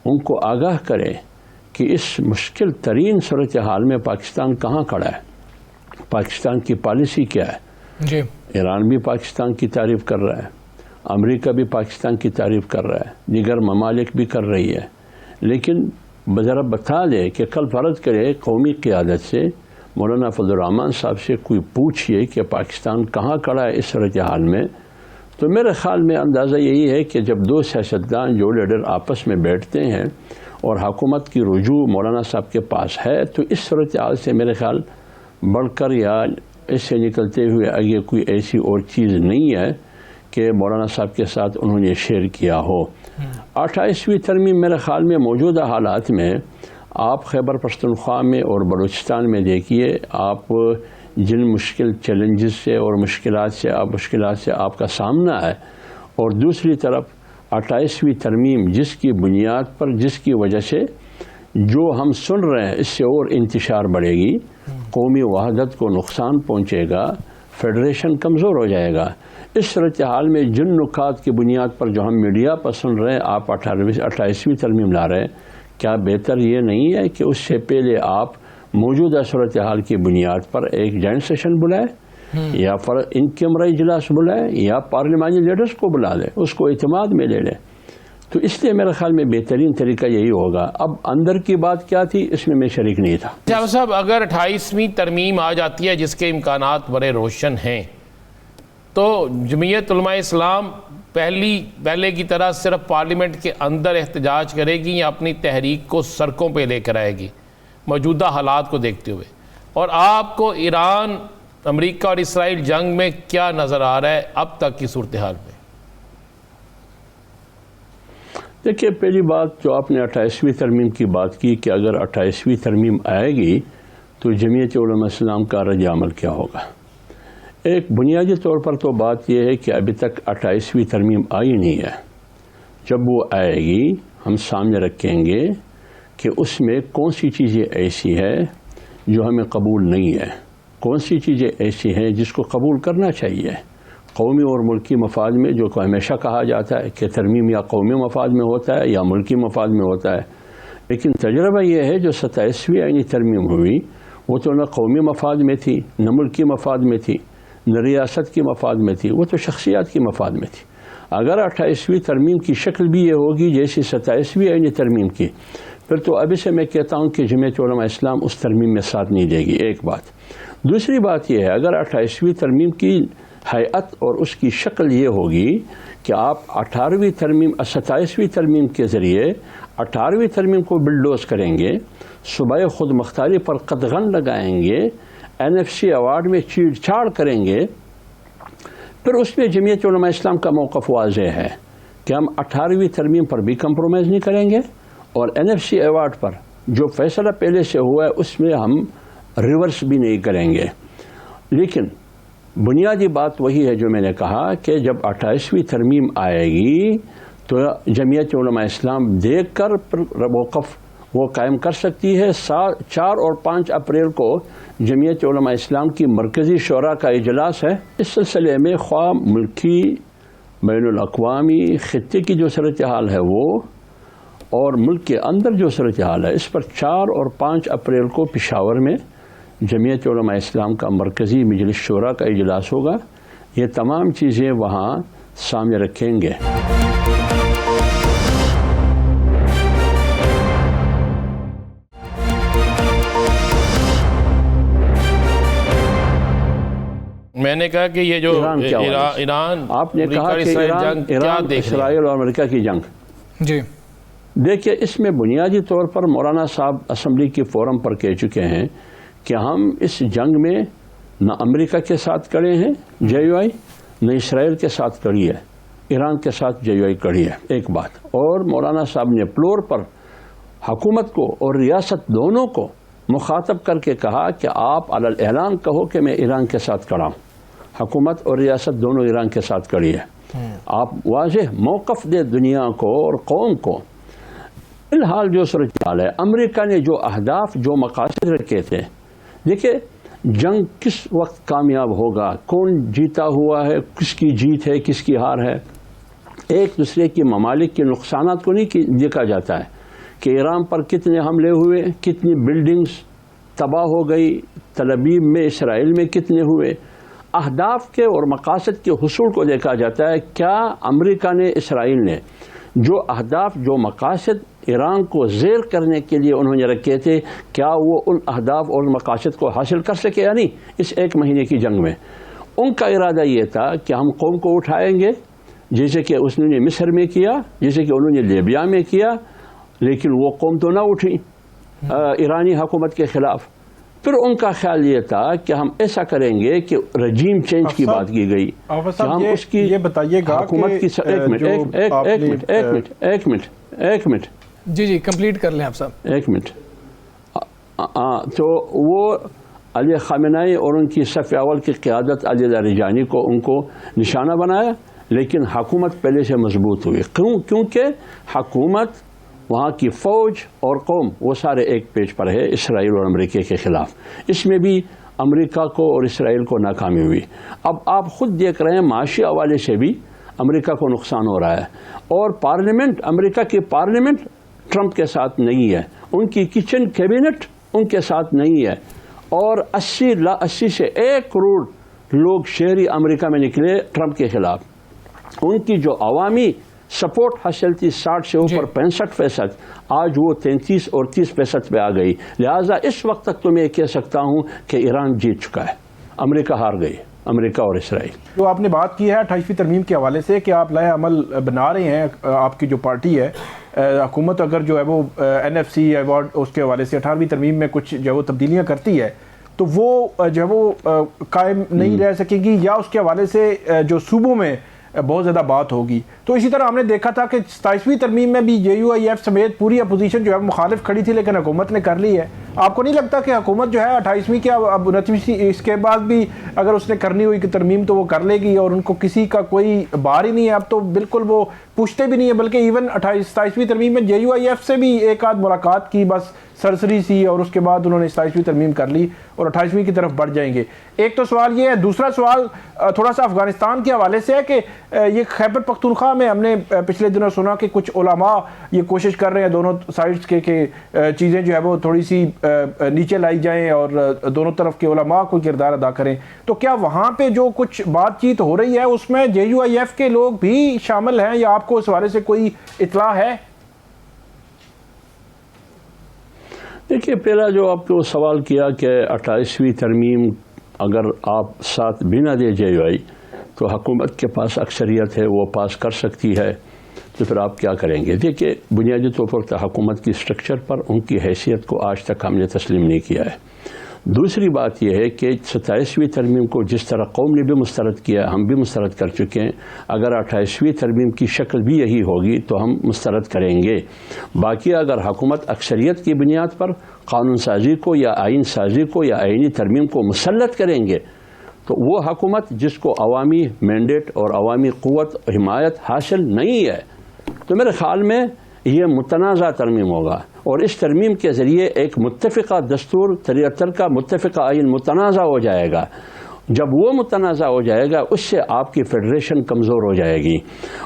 ان کو آگاہ کریں کہ اس مشکل ترین صورتحال میں پاکستان کہاں کھڑا ہے، پاکستان کی پالیسی کیا ہے. جی. ایران بھی پاکستان کی تعریف کر رہا ہے، امریکہ بھی پاکستان کی تعریف کر رہا ہے، دیگر ممالک بھی کر رہی ہے. لیکن ذرا بتا دے کہ کل فرض کرے قومی قیادت سے مولانا فضل الرحمان صاحب سے کوئی پوچھئے کہ پاکستان کہاں کھڑا ہے اس صورتحال میں، تو میرے خیال میں اندازہ یہی ہے کہ جب دو سیاستدان جو لیڈر آپس میں بیٹھتے ہیں اور حکومت کی رجوع مولانا صاحب کے پاس ہے، تو اس صورتحال سے میرے خیال بڑھ کر یا اس سے نکلتے ہوئے آگے کوئی ایسی اور چیز نہیں ہے کہ مولانا صاحب کے ساتھ انہوں نے شیئر کیا ہو. 28ویں ترمیم میرے خیال میں موجودہ حالات میں آپ خیبر پختونخوا میں اور بلوچستان میں دیکھیے، آپ جن مشکل چیلنجز سے اور مشکلات سے آپ کا سامنا ہے، اور دوسری طرف 28ویں ترمیم جس کی بنیاد پر، جس کی وجہ سے جو ہم سن رہے ہیں اس سے اور انتشار بڑھے گی، قومی وحدت کو نقصان پہنچے گا، فیڈریشن کمزور ہو جائے گا. اس صورتحال میں جن نکات کی بنیاد پر جو ہم میڈیا پر سن رہے ہیں آپ 28ویں ترمیم لا رہے ہیں, کیا بہتر یہ نہیں ہے کہ اس سے پہلے آپ موجودہ صورتحال کی بنیاد پر ایک جوائنٹ سیشن بلائیں یا ان کیمرہ اجلاس بلائیں یا پارلیمانی لیڈرز کو بلا لیں, اس کو اعتماد میں لے لیں. تو اس لیے میرے خیال میں بہترین طریقہ یہی ہوگا. اب اندر کی بات کیا تھی اس میں شریک نہیں تھا. جاوید صاحب, اگر 28ویں ترمیم آ جاتی ہے جس کے امکانات بڑے روشن ہیں, تو جمعیت علماء اسلام پہلے کی طرح صرف پارلیمنٹ کے اندر احتجاج کرے گی یا اپنی تحریک کو سڑکوں پہ لے کر آئے گی موجودہ حالات کو دیکھتے ہوئے؟ اور آپ کو ایران, امریکہ اور اسرائیل جنگ میں کیا نظر آ رہا ہے اب تک کی صورتحال میں؟ دیکھیے, پہلی بات جو آپ نے 28ویں ترمیم کی بات کی کہ اگر 28ویں ترمیم آئے گی تو جمعیت علماء اسلام کا رد عمل کیا ہوگا. ایک بنیادی طور پر تو بات یہ ہے کہ ابھی تک 28ویں ترمیم آئی نہیں ہے. جب وہ آئے گی ہم سامنے رکھیں گے کہ اس میں کون سی چیزیں ایسی ہے جو ہمیں قبول نہیں ہے, کون سی چیزیں ایسی ہیں جس کو قبول کرنا چاہیے. قومی اور ملکی مفاد میں جو ہمیشہ کہا جاتا ہے کہ ترمیم یا قومی مفاد میں ہوتا ہے یا ملکی مفاد میں ہوتا ہے, لیکن تجربہ یہ ہے جو 27ویں آئینی ترمیم ہوئی وہ تو نہ قومی مفاد میں تھی, نہ ملکی مفاد میں تھی, نہ ریاست کی مفاد میں تھی, وہ تو شخصیات کی مفاد میں تھی. اگر 28ویں ترمیم کی شکل بھی یہ ہوگی جیسی 27ویں آئینی ترمیم کی, پھر تو ابھی سے میں کہتا ہوں کہ جمعیت علماء اسلام اس ترمیم میں ساتھ نہیں دے گی. ایک بات. دوسری بات یہ ہے, اگر 28ویں ترمیم کی حیت اور اس کی شکل یہ ہوگی کہ آپ 27ویں ترمیم کے ذریعے 18ویں ترمیم کو بلڈوز کریں گے, صوبہ خود مختاری پر قدغن لگائیں گے, NFC ایوارڈ میں چیڑ چھاڑ کریں گے, پھر اس میں جمعیت علماء اسلام کا موقف واضح ہے کہ ہم 18ویں ترمیم پر بھی کمپرومائز نہیں کریں گے اور NFC ایوارڈ پر جو فیصلہ پہلے سے ہوا ہے اس میں ہم ریورس بھی نہیں کریں گے. لیکن بنیادی بات وہی ہے جو میں نے کہا کہ جب 28ویں ترمیم آئے گی تو جمعیت علماء اسلام دیکھ کر موقف وہ قائم کر سکتی ہے. 4 اور 5 اپریل کو جمعیت علماء اسلام کی مرکزی شورا کا اجلاس ہے. اس سلسلے میں خواہ ملکی, بین الاقوامی, خطے کی جو صورتحال ہے وہ اور ملک کے اندر جو صورتحال ہے, اس پر 4 اور 5 اپریل کو پشاور میں جمعیت علماء اسلام کا مرکزی مجلس شورا کا اجلاس ہوگا. یہ تمام چیزیں وہاں سامنے رکھیں گے. میں نے کہا کہ یہ جو ایران, آپ نے کہا کہ ایران اسرائیل اور امریکہ کی جنگ, جی دیکھیے اس میں بنیادی طور پر مولانا صاحب اسمبلی کے فورم پر کہہ چکے ہیں کہ ہم اس جنگ میں نہ امریکہ کے ساتھ کڑے ہیں JUI, نہ اسرائیل کے ساتھ کڑی ہے, ایران کے ساتھ JUI کڑی ہے. ایک بات. اور مولانا صاحب نے فلور پر حکومت کو اور ریاست دونوں کو مخاطب کر کے کہا کہ آپ علی الاعلان کہو کہ میں ایران کے ساتھ کڑا ہوں. حکومت اور ریاست دونوں ایران کے ساتھ کڑی ہے. آپ واضح موقف دے دنیا کو اور قوم کو. فی الحال جو صورتحال ہے, امریکہ نے جو اہداف, جو مقاصد رکھے تھے, دیکھیں جنگ کس وقت کامیاب ہوگا, کون جیتا ہوا ہے, کس کی جیت ہے, کس کی ہار ہے, ایک دوسرے کی ممالک کے نقصانات کو نہیں دیکھا جاتا ہے کہ ایران پر کتنے حملے ہوئے, کتنی بلڈنگز تباہ ہو گئی, تل ابیب میں اسرائیل میں کتنے ہوئے. اہداف کے اور مقاصد کے حصول کو دیکھا جاتا ہے. کیا امریکہ نے, اسرائیل نے جو اہداف, جو مقاصد ایران کو زیر کرنے کے لیے انہوں نے رکھے تھے, کیا وہ ان اہداف اور مقاصد کو حاصل کر سکے یا نہیں اس 1 مہینے کی جنگ میں؟ ان کا ارادہ یہ تھا کہ ہم قوم کو اٹھائیں گے, جیسے کہ اس نے مصر میں کیا, جیسے کہ انہوں نے لیبیا میں کیا, لیکن وہ قوم تو نہ اٹھی ایرانی حکومت کے خلاف. پھر ان کا خیال یہ تھا کہ ہم ایسا کریں گے کہ رجیم چینج کی بات کی گئی کہ ہم اس کی یہ بتائیے گا حکومت کی ایک منٹ جی کمپلیٹ کر لیں آپ صاحب. 1 منٹ. تو وہ علی خامنہئی اور ان کی صف اول کی قیادت علی لاریجانی کو ان کو نشانہ بنایا, لیکن حکومت پہلے سے مضبوط ہوئی. کیونکہ حکومت, وہاں کی فوج اور قوم وہ سارے ایک پیج پر ہے اسرائیل اور امریکہ کے خلاف. اس میں بھی امریکہ کو اور اسرائیل کو ناکامی ہوئی. اب آپ خود دیکھ رہے ہیں معاشی حوالے سے بھی امریکہ کو نقصان ہو رہا ہے, اور پارلیمنٹ, امریکہ کی پارلیمنٹ ٹرمپ کے ساتھ نہیں ہے, ان کی کچن کیبنٹ ان کے ساتھ نہیں ہے, اور 80 سے 1 کروڑ لوگ شہری امریکہ میں نکلے ٹرمپ کے خلاف. ان کی جو عوامی سپورٹ حاصل تھی 60 سے اوپر 65%, آج وہ 33 اور 30% پہ آ گئی. لہٰذا اس وقت تک تو میں یہ کہہ سکتا ہوں کہ ایران جیت چکا ہے, امریکہ ہار گئی, امریکہ اور اسرائیل. جو آپ نے بات کی ہے 28ویں ترمیم کے حوالے سے کہ آپ لائحہ عمل بنا رہے ہیں, آپ کی جو پارٹی ہے حکومت اگر جو ہے وہ NFC ایوارڈ اس کے حوالے سے 18ویں ترمیم میں کچھ جو ہے وہ تبدیلیاں کرتی ہے تو وہ جو ہے وہ قائم نہیں رہ سکے گی, یا اس کے حوالے سے جو صوبوں میں بہت زیادہ بات ہوگی. تو اسی طرح ہم نے دیکھا تھا کہ 27ویں ترمیم میں بھی JUIF سمیت پوری اپوزیشن جو ہے مخالف کھڑی تھی, لیکن حکومت نے کر لی ہے. آپ کو نہیں لگتا کہ حکومت جو ہے 28ویں کے اب 29ویں اس کے بعد بھی اگر اس نے کرنی ہوئی کہ ترمیم تو وہ کر لے گی, اور ان کو کسی کا کوئی بار ہی نہیں ہے, اب تو بالکل وہ پوچھتے بھی نہیں ہے, بلکہ ایون 27ویں ترمیم میں JUIF سے بھی ایک آدھ ملاقات کی, بس سرسری سی, اور اس کے بعد انہوں نے 27ویں ترمیم کر لی اور 28ویں کی طرف بڑھ جائیں گے. ایک تو سوال یہ ہے. دوسرا سوال تھوڑا سا افغانستان کے حوالے سے ہے کہ یہ خیبر پختونخوا میں ہم نے پچھلے دنوں سنا کہ کچھ علماء یہ کوشش کر رہے ہیں دونوں سائڈز کے کہ چیزیں جو ہے وہ تھوڑی سی نیچے لائی جائیں اور دونوں طرف کے علماء کو کردار ادا کریں. تو کیا وہاں پہ جو کچھ بات چیت ہو رہی ہے اس میں JUIF کے لوگ بھی شامل ہیں, یا آپ کو اس حوالے سے کوئی اطلاع ہے؟ دیکھیے, پہلا جو آپ کو سوال کیا کہ 28ویں ترمیم اگر آپ ساتھ بھی نہ دے JUI تو حکومت کے پاس اکثریت ہے, وہ پاس کر سکتی ہے, تو پھر آپ کیا کریں گے؟ دیکھیے, بنیادی طور پر حکومت کی سٹرکچر پر ان کی حیثیت کو آج تک ہم نے تسلیم نہیں کیا ہے. دوسری بات یہ ہے کہ 27ویں ترمیم کو جس طرح قوم نے بھی مسترد کیا, ہم بھی مسترد کر چکے ہیں. اگر 28ویں ترمیم کی شکل بھی یہی ہوگی تو ہم مسترد کریں گے. باقی اگر حکومت اکثریت کی بنیاد پر قانون سازی کو یا آئین سازی کو یا آئینی ترمیم کو مسلط کریں گے تو وہ حکومت جس کو عوامی مینڈیٹ اور عوامی قوت حمایت حاصل نہیں ہے, تو میرے خیال میں یہ متنازع ترمیم ہوگا, اور اس ترمیم کے ذریعے ایک متفقہ دستور 73 کا متفقہ آئین متنازع ہو جائے گا. جب وہ متنازع ہو جائے گا اس سے آپ کی فیڈریشن کمزور ہو جائے گی.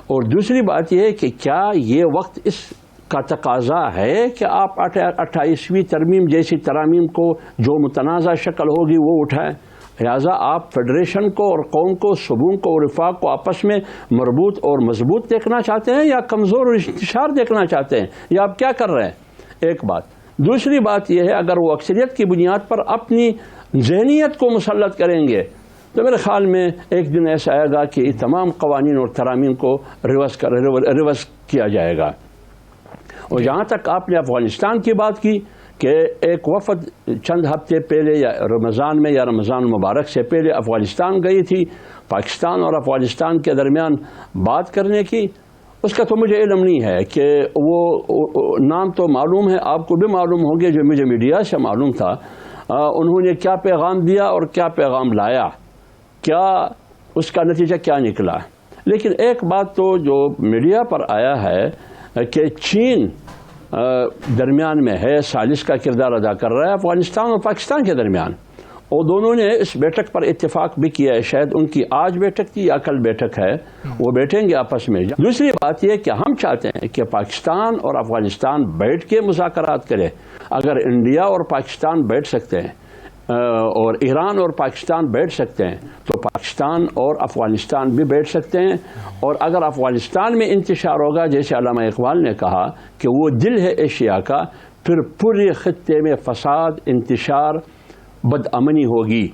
اور دوسری بات یہ ہے کہ کیا یہ وقت اس کا تقاضا ہے کہ آپ 28ویں ترمیم جیسی ترامیم کو جو متنازع شکل ہوگی وہ اٹھائیں؟ لہٰذا آپ فیڈریشن کو اور قوم کو, صوبوں کو اور وفاق کو آپس میں مربوط اور مضبوط دیکھنا چاہتے ہیں, یا کمزور اور انتشار دیکھنا چاہتے ہیں, یا آپ کیا کر رہے ہیں؟ ایک بات. دوسری بات یہ ہے, اگر وہ اکثریت کی بنیاد پر اپنی ذہنیت کو مسلط کریں گے تو میرے خیال میں ایک دن ایسا آئے گا کہ تمام قوانین اور ترامیم کو ریورس کیا جائے گا. اور جہاں تک آپ نے افغانستان کی بات کی کہ ایک وفد چند ہفتے پہلے یا رمضان میں یا رمضان مبارک سے پہلے افغانستان گئی تھی, پاکستان اور افغانستان کے درمیان بات کرنے کی, اس کا تو مجھے علم نہیں ہے کہ وہ نام تو معلوم ہے, آپ کو بھی معلوم ہوں گے, جو مجھے میڈیا سے معلوم تھا انہوں نے کیا پیغام دیا اور کیا پیغام لایا, کیا اس کا نتیجہ کیا نکلا. لیکن ایک بات تو جو میڈیا پر آیا ہے کہ چین درمیان میں ہے, سازش کا کردار ادا کر رہا ہے افغانستان اور پاکستان کے درمیان, اور دونوں نے اس بیٹھک پر اتفاق بھی کیا ہے. شاید ان کی آج بیٹھک تھی یا کل بیٹھک ہے, وہ بیٹھیں گے آپس میں. دوسری بات یہ کہ ہم چاہتے ہیں کہ پاکستان اور افغانستان بیٹھ کے مذاکرات کرے. اگر انڈیا اور پاکستان بیٹھ سکتے ہیں اور ایران اور پاکستان بیٹھ سکتے ہیں تو پاکستان اور افغانستان بھی بیٹھ سکتے ہیں. اور اگر افغانستان میں انتشار ہوگا, جیسے علامہ اقبال نے کہا کہ وہ دل ہے ایشیا کا, پھر پورے خطے میں فساد, انتشار, بدامنی ہوگی.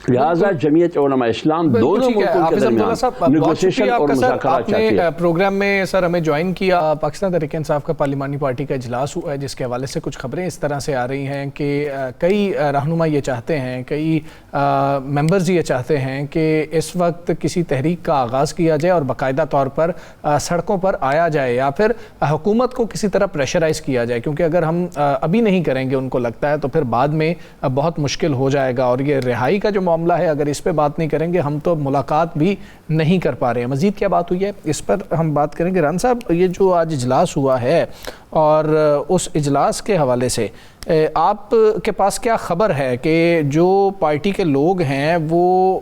لہٰذا جمعیت علماء اسلام دونوں ملکوں کے درمیان نیگوسیشن اور مذاکرات چاہتی ہے. پروگرام میں سر ہمیں جوائن کیا. پاکستان تحریک انصاف کا پارلیمانی پارٹی کا اجلاس ہوا ہے, جس کے حوالے سے کچھ خبریں اس طرح سے آ رہی ہیں کہ کئی رہنما یہ چاہتے ہیں, کئی ممبرز یہ چاہتے ہیں کہ اس وقت کسی تحریک کا آغاز کیا جائے اور باقاعدہ طور پر سڑکوں پر آیا جائے, یا پھر حکومت کو کسی طرح پریشرائز کیا جائے, کیونکہ اگر ہم ابھی نہیں کریں گے ان کو لگتا ہے تو پھر بعد میں بہت مشکل ہو جائے گا. اور یہ رہائی کا جو معاملہ معاملہ ہے, اگر اس پہ بات نہیں کریں گے ہم تو ملاقات بھی نہیں کر پا رہے ہیں. مزید کیا بات ہوئی ہے اس پر ہم بات کریں گے. ران صاحب, یہ جو آج اجلاس ہوا ہے اور اس اجلاس کے حوالے سے آپ کے پاس کیا خبر ہے کہ جو پارٹی کے لوگ ہیں وہ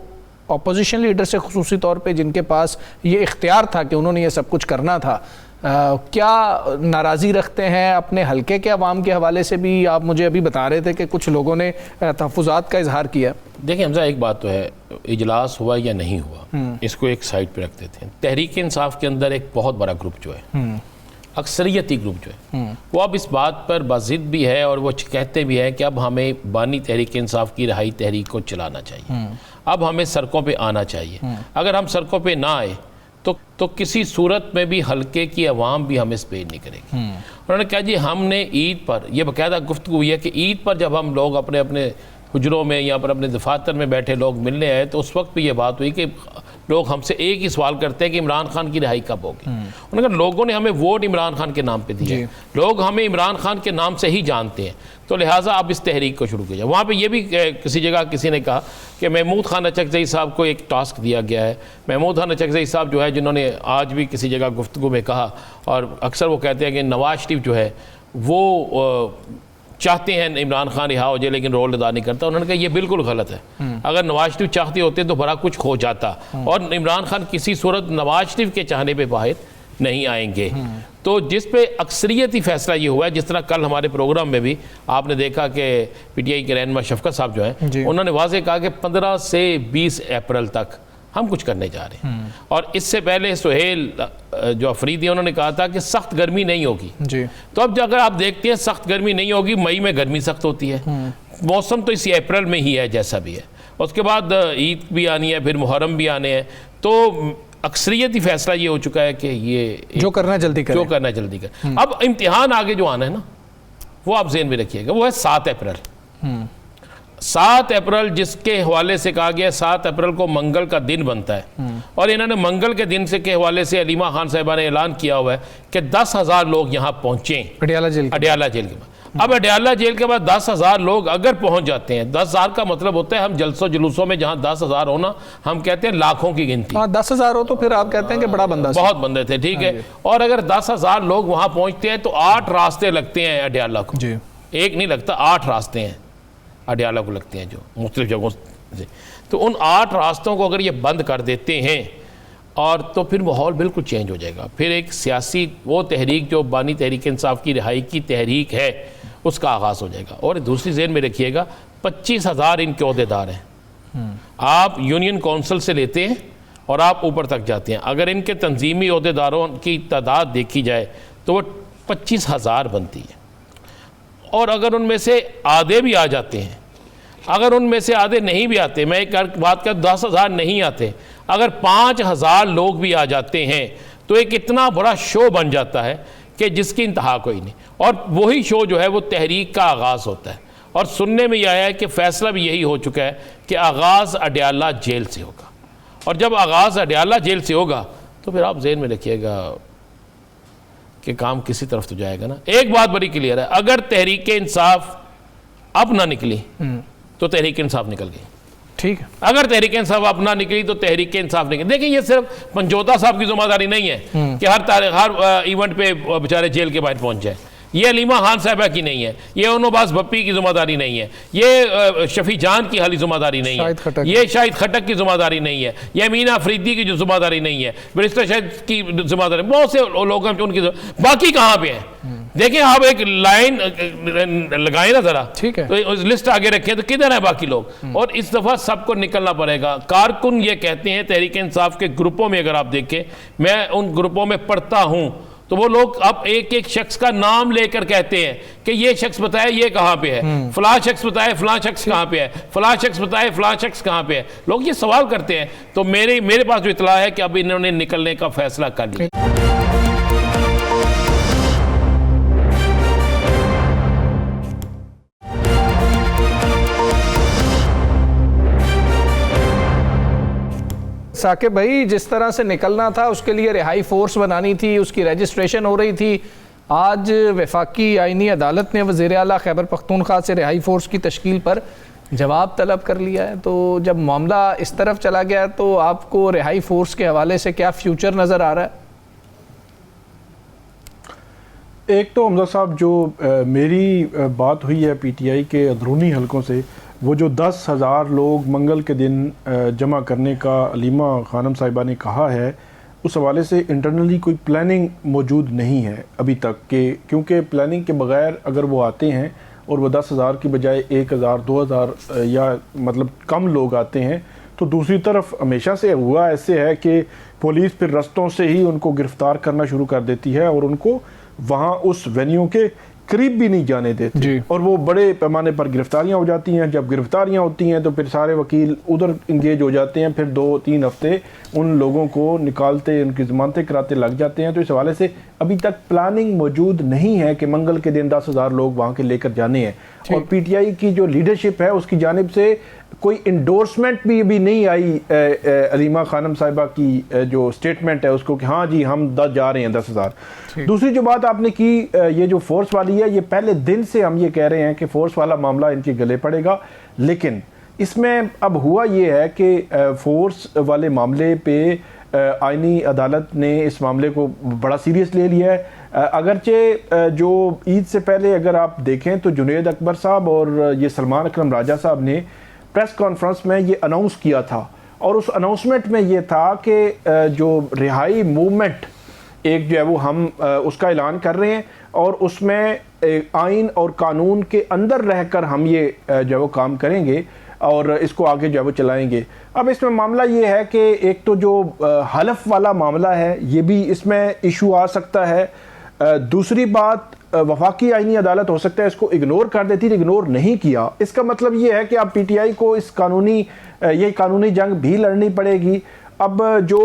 اپوزیشن لیڈر سے خصوصی طور پہ جن کے پاس یہ اختیار تھا کہ انہوں نے یہ سب کچھ کرنا تھا, کیا ناراضی رکھتے ہیں اپنے حلقے کے عوام کے حوالے سے بھی؟ آپ مجھے ابھی بتا رہے تھے کہ کچھ لوگوں نے تحفظات کا اظہار کیا. دیکھیں حمزہ, ایک بات تو ہے, اجلاس ہوا یا نہیں ہوا اس کو ایک سائڈ پہ رکھ دیتے ہیں. تحریک انصاف کے اندر ایک بہت بڑا گروپ جو ہے, اکثریتی گروپ جو ہے, وہ اب اس بات پر بضد بھی ہے اور وہ کہتے بھی ہیں کہ اب ہمیں بانی تحریک انصاف کی رہائی تحریک کو چلانا چاہیے, اب ہمیں سڑکوں پہ آنا چاہیے. اگر ہم سڑکوں پہ نہ آئے تو کسی صورت میں بھی حلقے کی عوام بھی ہمیں سپیئر نہیں کرے گی. انہوں نے کہا جی ہم نے عید پر, یہ باقاعدہ گفتگو ہوئی ہے کہ عید پر جب ہم لوگ اپنے اپنے حجروں میں یا پر اپنے دفاتر میں بیٹھے لوگ ملنے آئے تو اس وقت بھی یہ بات ہوئی کہ لوگ ہم سے ایک ہی سوال کرتے ہیں کہ عمران خان کی رہائی کب ہوگی. انہوں نے کہا لوگوں نے ہمیں ووٹ عمران خان کے نام پہ دیا, لوگ ہمیں عمران خان کے نام سے ہی جانتے ہیں, تو لہٰذا اب اس تحریک کو شروع کیا جائے. وہاں پہ یہ بھی کسی جگہ کسی نے کہا کہ محمود خان اچکزئی صاحب کو ایک ٹاسک دیا گیا ہے. محمود خان اچکزئی صاحب جو ہے, جنہوں نے آج بھی کسی جگہ گفتگو میں کہا, اور اکثر وہ کہتے ہیں کہ نواز شریف جو ہے وہ چاہتے ہیں عمران خان رہا ہو جائے لیکن رول ادا نہیں کرتا. انہوں نے کہا یہ بالکل غلط ہے. اگر نواز شریف چاہتے ہوتے تو بڑا کچھ ہو جاتا, اور عمران خان کسی صورت نواز شریف کے چاہنے پہ باہر نہیں آئیں گے. تو جس پہ اکثریتی فیصلہ یہ ہوا ہے, جس طرح کل ہمارے پروگرام میں بھی آپ نے دیکھا کہ پی ٹی آئی کے رہنما شفقت صاحب جو ہیں انہوں نے واضح کہا کہ 15 سے 20 اپریل تک ہم کچھ کرنے جا رہے ہیں. اور اس سے پہلے سہیل جو افریدی انہوں نے کہا تھا کہ سخت گرمی نہیں ہوگی. تو اب اگر آپ دیکھتے ہیں سخت گرمی نہیں ہوگی, مئی میں گرمی سخت ہوتی ہے, موسم تو اسی اپریل میں ہی ہے جیسا بھی ہے, اس کے بعد عید بھی آنی ہے, پھر محرم بھی آنے ہیں. تو اکثریتی فیصلہ یہ ہو چکا ہے کہ یہ جو کرنا جلدی کریں. اب امتحان آگے جو آنا ہے نا, وہ آپ ذہن میں رکھیے گا, وہ ہے 7 اپریل. 7 اپریل جس کے حوالے سے کہا گیا 7 اپریل کو منگل کا دن بنتا ہے, اور انہوں نے منگل کے دن سے کے حوالے سے علیمہ خان صاحبہ نے اعلان کیا ہوا ہے کہ 10,000 لوگ یہاں پہنچیں اڈیالہ جیل کے بعد. اب اڈیالہ جیل کے بعد 10,000 لوگ اگر پہنچ جاتے ہیں, 10,000 کا مطلب ہوتا ہے ہم جلسوں جلوسوں میں جہاں 10,000 ہونا ہم کہتے ہیں لاکھوں کی گنتی. 10,000 ہو تو پھر آپ کہتے ہیں کہ بڑا بندہ, بہت بندے تھے, ٹھیک ہے. اور اگر 10,000 لوگ وہاں پہنچتے ہیں تو 8 راستے لگتے ہیں اڈیالہ کو, ایک نہیں لگتا, 8 راستے ہیں اڈیالہ کو لگتے ہیں جو مختلف جگہوں سے. تو ان 8 راستوں کو اگر یہ بند کر دیتے ہیں اور تو پھر ماحول بالکل چینج ہو جائے گا. پھر ایک سیاسی وہ تحریک جو بانی تحریک انصاف کی رہائی کی تحریک ہے اس کا آغاز ہو جائے گا. اور دوسری ذہن میں رکھیے گا 25,000 ان کے عہدیدار ہیں. آپ یونین کونسل سے لیتے ہیں اور آپ اوپر تک جاتے ہیں, اگر ان کے تنظیمی عہدیداروں کی تعداد دیکھی جائے تو وہ 25,000 بنتی ہے. اور اگر ان میں سے آدھے بھی آ جاتے ہیں, اگر ان میں سے آدھے نہیں بھی آتے, میں ایک بات کر 10,000 نہیں آتے, اگر 5,000 لوگ بھی آ جاتے ہیں تو ایک اتنا بڑا شو بن جاتا ہے کہ جس کی انتہا کوئی نہیں. اور وہی شو جو ہے وہ تحریک کا آغاز ہوتا ہے. اور سننے میں یہ آیا ہے کہ فیصلہ بھی یہی ہو چکا ہے کہ آغاز اڈیالہ جیل سے ہوگا, اور جب آغاز اڈیالہ جیل سے ہوگا تو پھر آپ ذہن میں رکھیے گا کہ کام کسی طرف تو جائے گا نا. ایک بات بڑی کلیئر ہے, اگر تحریک انصاف اب نہ نکلی تو تحریک انصاف نکل گئی. ٹھیک ہے, اگر تحریک انصاف اب نہ نکلی تو تحریک انصاف نکلی. دیکھیں یہ صرف پنجوتا صاحب کی ذمہ داری نہیں ہے کہ ہر ایونٹ پہ بیچارے جیل کے باہر پہنچ جائے, یہ علیمہ خان صاحبہ کی نہیں ہے, یہ انوباس بپی کی ذمہ داری نہیں ہے, یہ شفیع جان کی حالی ذمہ داری نہیں ہے, یہ شاہد خٹک کی ذمہ داری نہیں ہے, یہ امینہ افریدی کی جو ذمہ داری نہیں ہے, برسٹر شاہد کی ذمہ داری, بہت سے لوگ ہیں ان کی باقی کہاں پہ ہیں. دیکھیں آپ ایک لائن لگائیں نا ذرا, ٹھیک ہے, تو لسٹ آگے رکھیں تو کدھر ہیں باقی لوگ. اور اس دفعہ سب کو نکلنا پڑے گا. کارکن یہ کہتے ہیں تحریک انصاف کے گروپوں میں, اگر آپ دیکھیں میں ان گروپوں میں پڑھتا ہوں تو وہ لوگ اب ایک ایک شخص کا نام لے کر کہتے ہیں کہ یہ شخص بتائے یہ کہاں پہ ہے, فلاں شخص بتائے فلاں شخص کہاں پہ ہے, فلاں شخص بتائے فلاں شخص کہاں پہ ہے. لوگ یہ سوال کرتے ہیں. تو میرے پاس جو اطلاع ہے کہ اب انہوں نے نکلنے کا فیصلہ کر لیا. ثاقب بھائی, جس طرح سے نکلنا تھا اس کے لیے رہائی فورس بنانی تھی, اس کی رجسٹریشن ہو رہی تھی. آج وفاقی آئینی عدالت نے وزیر اعلیٰ خیبر پختونخوا سے رہائی فورس کی تشکیل پر جواب طلب کر لیا ہے. تو جب معاملہ اس طرف چلا گیا تو آپ کو رہائی فورس کے حوالے سے کیا فیوچر نظر آ رہا ہے؟ ایک تو حمزہ صاحب جو میری بات ہوئی ہے پی ٹی آئی کے اندرونی حلقوں سے، وہ جو 10,000 لوگ منگل کے دن جمع کرنے کا علیمہ خانم صاحبہ نے کہا ہے، اس حوالے سے انٹرنلی کوئی پلاننگ موجود نہیں ہے ابھی تک، کہ کیونکہ پلاننگ کے بغیر اگر وہ آتے ہیں اور وہ 10,000 کی بجائے 1,000 2,000 یا مطلب کم لوگ آتے ہیں، تو دوسری طرف ہمیشہ سے ہوا ایسے ہے کہ پولیس پھر رستوں سے ہی ان کو گرفتار کرنا شروع کر دیتی ہے اور ان کو وہاں اس وینیو کے قریب بھی نہیں جانے دیتے، اور وہ بڑے پیمانے پر گرفتاریاں ہو جاتی ہیں. جب گرفتاریاں ہوتی ہیں تو پھر سارے وکیل ادھر انگیج ہو جاتے ہیں، پھر 2-3 ہفتے ان لوگوں کو نکالتے، ان کی ضمانتیں کراتے لگ جاتے ہیں. تو اس حوالے سے ابھی تک پلاننگ موجود نہیں ہے کہ منگل کے دن 10,000 لوگ وہاں کے لے کر جانے ہیں. اور پی ٹی آئی کی جو لیڈرشپ ہے اس کی جانب سے کوئی انڈورسمنٹ بھی ابھی نہیں آئی علیمہ خانم صاحبہ کی جو سٹیٹمنٹ ہے اس کو کہ ہاں جی ہم جا رہے ہیں 10,000. دوسری جو بات آپ نے کی یہ جو فورس والی ہے، یہ پہلے دن سے ہم یہ کہہ رہے ہیں کہ فورس والا معاملہ ان کے گلے پڑے گا، لیکن اس میں اب ہوا یہ ہے کہ فورس والے معاملے پہ آئینی عدالت نے اس معاملے کو بڑا سیریس لے لیا ہے. اگرچہ جو عید سے پہلے اگر آپ دیکھیں تو جنید اکبر صاحب اور یہ سلمان اکرم راجہ صاحب نے پریس کانفرنس میں یہ اناؤنس کیا تھا، اور اس اناؤنسمنٹ میں یہ تھا کہ جو رہائی موومنٹ ایک جو ہے وہ ہم اس کا اعلان کر رہے ہیں، اور اس میں آئین اور قانون کے اندر رہ کر ہم یہ جو ہے وہ کام کریں گے اور اس کو آگے جو ہے وہ چلائیں گے. اب اس میں معاملہ یہ ہے کہ ایک تو جو حلف والا معاملہ ہے یہ بھی اس میں ایشو آ سکتا ہے. دوسری بات وفاقی آئینی عدالت ہو سکتا ہے اس کو اگنور کر دیتی، اگنور نہیں کیا. اس کا مطلب یہ ہے کہ اب پی ٹی آئی کو اس قانونی جنگ بھی لڑنی پڑے گی. اب جو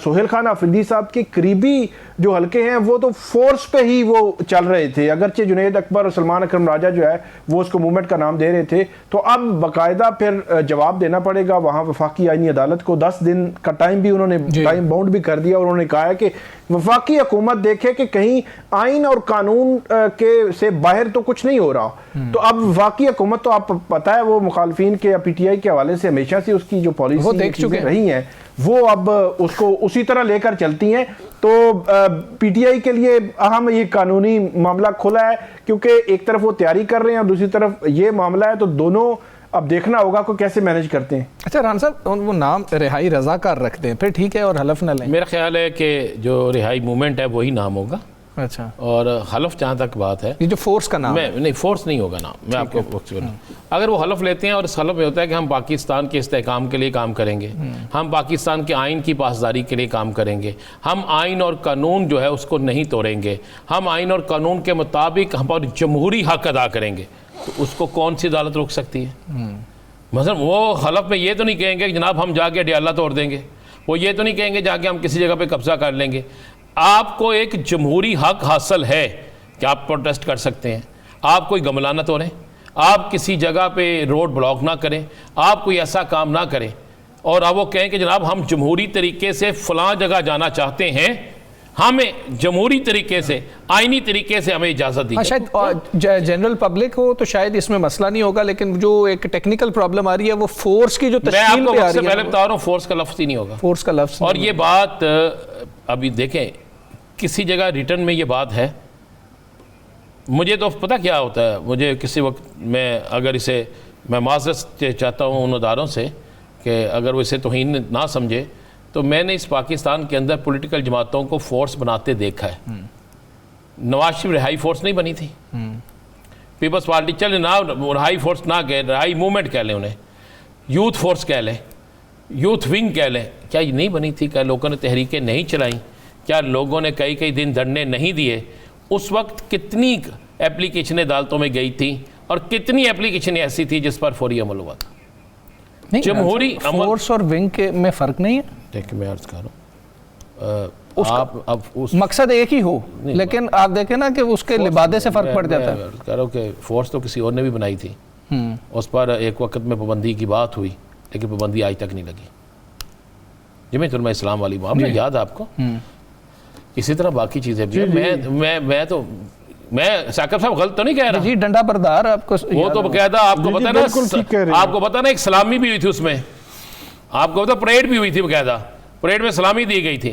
سہیل خان آفریدی صاحب کے قریبی جو حلقے ہیں وہ تو فورس پہ ہی وہ چل رہے تھے، اگرچہ جنید اکبر اور سلمان اکرم راجہ جو ہے وہ اس کو موومنٹ کا نام دے رہے تھے. تو اب باقاعدہ پھر جواب دینا پڑے گا وہاں وفاقی آئینی عدالت کو. 10 دن کا ٹائم بھی انہوں نے ٹائم باؤنڈ بھی کر دیا، اور انہوں نے کہا ہے کہ وفاقی حکومت دیکھے کہ کہیں آئین اور قانون کے سے باہر تو کچھ نہیں ہو رہا. تو اب وفاقی حکومت تو آپ پتہ ہے وہ مخالفین کے پی ٹی آئی کے حوالے سے ہمیشہ سے اس کی جو پالیسی رہی ہیں وہ اب اس کو اسی طرح لے کر چلتی ہیں. تو پی ٹی آئی کے لیے اہم یہ قانونی معاملہ کھلا ہے، کیونکہ ایک طرف وہ تیاری کر رہے ہیں اور دوسری طرف یہ معاملہ ہے، تو دونوں اب دیکھنا ہوگا کو کیسے مینج کرتے ہیں. اچھا رحان صاحب، وہ نام رہائی رضاکار رکھ دیں پھر ٹھیک ہے اور حلف نہ لیں. میرا خیال ہے کہ جو رہائی موومنٹ ہے وہی نام ہوگا. اچھا، اور حلف جہاں تک بات ہے، یہ جو فورس کا نام نہیں، فورس نہیں ہوگا نام. میں آپ کو اگر وہ حلف لیتے ہیں اور اس حلف میں ہوتا ہے کہ ہم پاکستان کے استحکام کے لیے کام کریں گے، ہم پاکستان کے آئین کی پاسداری کے لیے کام کریں گے، ہم آئین اور قانون جو ہے اس کو نہیں توڑیں گے، ہم آئین اور قانون کے مطابق ہم جمہوری حق ادا کریں گے، تو اس کو کون سی عدالت روک سکتی ہے؟ مثلا وہ حلف میں یہ تو نہیں کہیں گے کہ جناب ہم جا کے اڈیالہ توڑ دیں گے، وہ یہ تو نہیں کہیں گے جا کے ہم کسی جگہ پہ قبضہ کر لیں گے. آپ کو ایک جمہوری حق حاصل ہے کہ آپ پروٹیسٹ کر سکتے ہیں، آپ کوئی گملہ نہ توڑیں، آپ کسی جگہ پہ روڈ بلاک نہ کریں، آپ کوئی ایسا کام نہ کریں، اور اب وہ کہیں کہ جناب ہم جمہوری طریقے سے فلاں جگہ جانا چاہتے ہیں، ہمیں جمہوری طریقے سے آئینی طریقے سے ہمیں اجازت دی. شاید جنرل پبلک ہو تو شاید اس میں مسئلہ نہیں ہوگا، لیکن جو ایک ٹیکنیکل پرابلم آ رہی ہے وہ فورس کی جو تشکیل پہ آ رہی ہے. میں آپ کو پہلے بتا رہا ہوں فورس کا لفظ ہی نہیں ہوگا، فورس کا لفظ. اور یہ بات ابھی دیکھیں کسی جگہ ریٹرن میں یہ بات ہے. مجھے تو پتہ کیا ہوتا ہے، مجھے کسی وقت میں اگر اسے میں معذرت چاہتا ہوں ان اداروں سے کہ اگر وہ اسے توہین نہ سمجھے، تو میں نے اس پاکستان کے اندر پولیٹیکل جماعتوں کو فورس بناتے دیکھا ہے. نواز شریف رہائی فورس نہیں بنی تھی، پیپلز پارٹی چلے نہ رہائی فورس نہ کہہ، رہائی موومنٹ کہہ لیں، انہیں یوتھ فورس کہہ لیں، یوتھ ونگ کہہ لیں، کیا یہ نہیں بنی تھی؟ کیا لوگوں نے تحریکیں نہیں چلائیں؟ کیا لوگوں نے کئی دن دھرنے نہیں دیے؟ اس وقت کتنی اپلیکیشنیں عدالتوں میں گئی تھیں اور کتنی اپلیکیشنیں ایسی تھی جس پر فوری عمل ہوا تھا؟ جمہوری فورس اور ونگ کے میں فرق نہیں ہے. دیکھیں میں عرض کر رہا ہوں مقصد ایک ہی ہو، لیکن آپ دیکھیں نا کہ اس کے لبادے سے فرق پڑ جاتا ہے. میں کہہ رہا ہوں کہ فورس تو کسی اور نے بھی بنائی تھی، اس پر ایک وقت میں پابندی کی بات ہوئی، لیکن پابندی آج تک نہیں لگی. جمعیت علماء اسلام والی معاملہ یاد ہے آپ کو؟ اسی طرح باقی چیزیں بھی. میں تو میں ثاقب صاحب غلط تو نہیں کہہ رہا جی ڈنڈا بردار آپ کو وہ تو باقاعدہ آپ کو پتا نا آپ کو پتا نا ایک سلامی بھی ہوئی تھی اس میں آپ کو پتا پریڈ بھی ہوئی تھی باقاعدہ پریڈ میں سلامی دی گئی تھی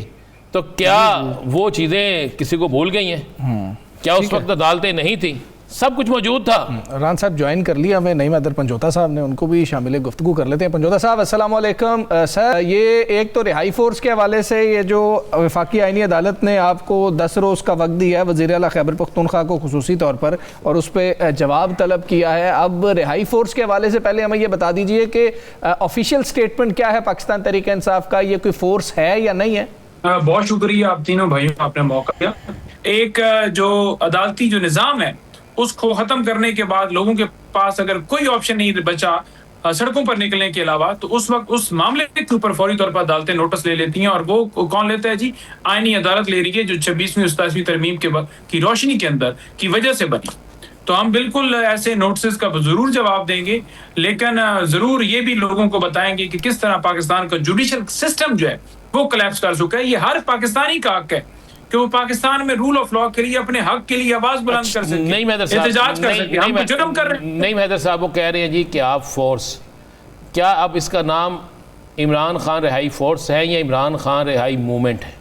تو کیا وہ چیزیں کسی کو بھول گئی ہیں کیا اس وقت عدالتیں نہیں تھیں سب کچھ موجود تھا ران صاحب جوائن کر لیا ہمیں نعیم حیدر پنجوتا صاحب نے ان کو بھی شامل گفتگو کر لیتے ہیں پنجوتا صاحب السلام علیکم سر یہ ایک تو رہائی فورس کے حوالے سے یہ جو وفاقی آئینی عدالت نے آپ کو 10 روز کا وقت دیا ہے وزیر اعلیٰ خیبر پختونخوا کو خصوصی طور پر اور اس پہ جواب طلب کیا ہے اب رہائی فورس کے حوالے سے پہلے ہمیں یہ بتا دیجئے کہ آفیشیل سٹیٹمنٹ کیا ہے پاکستان تحریک انصاف کا یہ کوئی فورس ہے یا نہیں ہے بہت شکریہ آپ تینوں بھائیوں آپ نے موقع دیا ایک جو عدالتی جو نظام ہے اس کو ختم کرنے کے بعد لوگوں کے پاس اگر کوئی آپشن نہیں بچا سڑکوں پر نکلنے کے علاوہ تو اس وقت اس معاملے کے اوپر فوری طور پر عدالتیں نوٹس لے لیتی ہیں اور وہ کون لیتا ہے جی آئینی عدالت لے رہی ہے جو 26ویں 27ویں ترمیم کی روشنی کے اندر کی وجہ سے بنی تو ہم بالکل ایسے نوٹسز کا ضرور جواب دیں گے لیکن ضرور یہ بھی لوگوں کو بتائیں گے کہ کس طرح پاکستان کا جوڈیشل سسٹم جو ہے وہ کلیپس کر چکا ہے یہ ہر پاکستانی کا حق ہے کہ وہ پاکستان میں رول آف لا کے لیے اپنے حق کے لیے آواز بلند کر سکے احتجاج کر سکے ہم جرم کر رہے ہیں نہیں حیدر صاحب وہ کہہ رہے ہیں جی کہ آپ فورس کیا اب اس کا نام عمران خان رہائی فورس ہے یا عمران خان رہائی موومنٹ ہے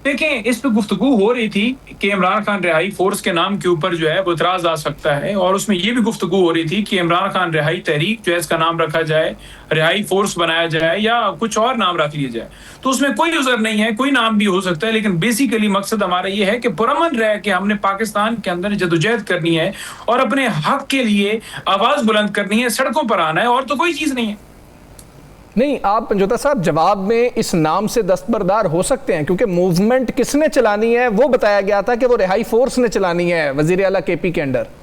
دیکھیں اس پہ گفتگو ہو رہی تھی کہ عمران خان رہائی فورس کے نام کے اوپر جو ہے وہ اعتراض آ سکتا ہے اور اس میں یہ بھی گفتگو ہو رہی تھی کہ عمران خان رہائی تحریک جو ہے اس کا نام رکھا جائے رہائی فورس بنایا جائے یا کچھ اور نام رکھ لیا جائے تو اس میں کوئی عذر نہیں ہے کوئی نام بھی ہو سکتا ہے لیکن بیسیکلی مقصد ہمارا یہ ہے کہ پرامن رہ کے ہم نے پاکستان کے اندر جدوجہد کرنی ہے اور اپنے حق کے لیے آواز بلند کرنی ہے سڑکوں پر آنا ہے اور تو کوئی چیز نہیں ہے نہیں آپ پنجوتا صاحب جواب میں اس نام سے دستبردار ہو سکتے ہیں کیونکہ موومنٹ کس نے چلانی ہے وہ بتایا گیا تھا کہ وہ رہائی فورس نے چلانی ہے وزیر اعلیٰ کے پی کے انڈر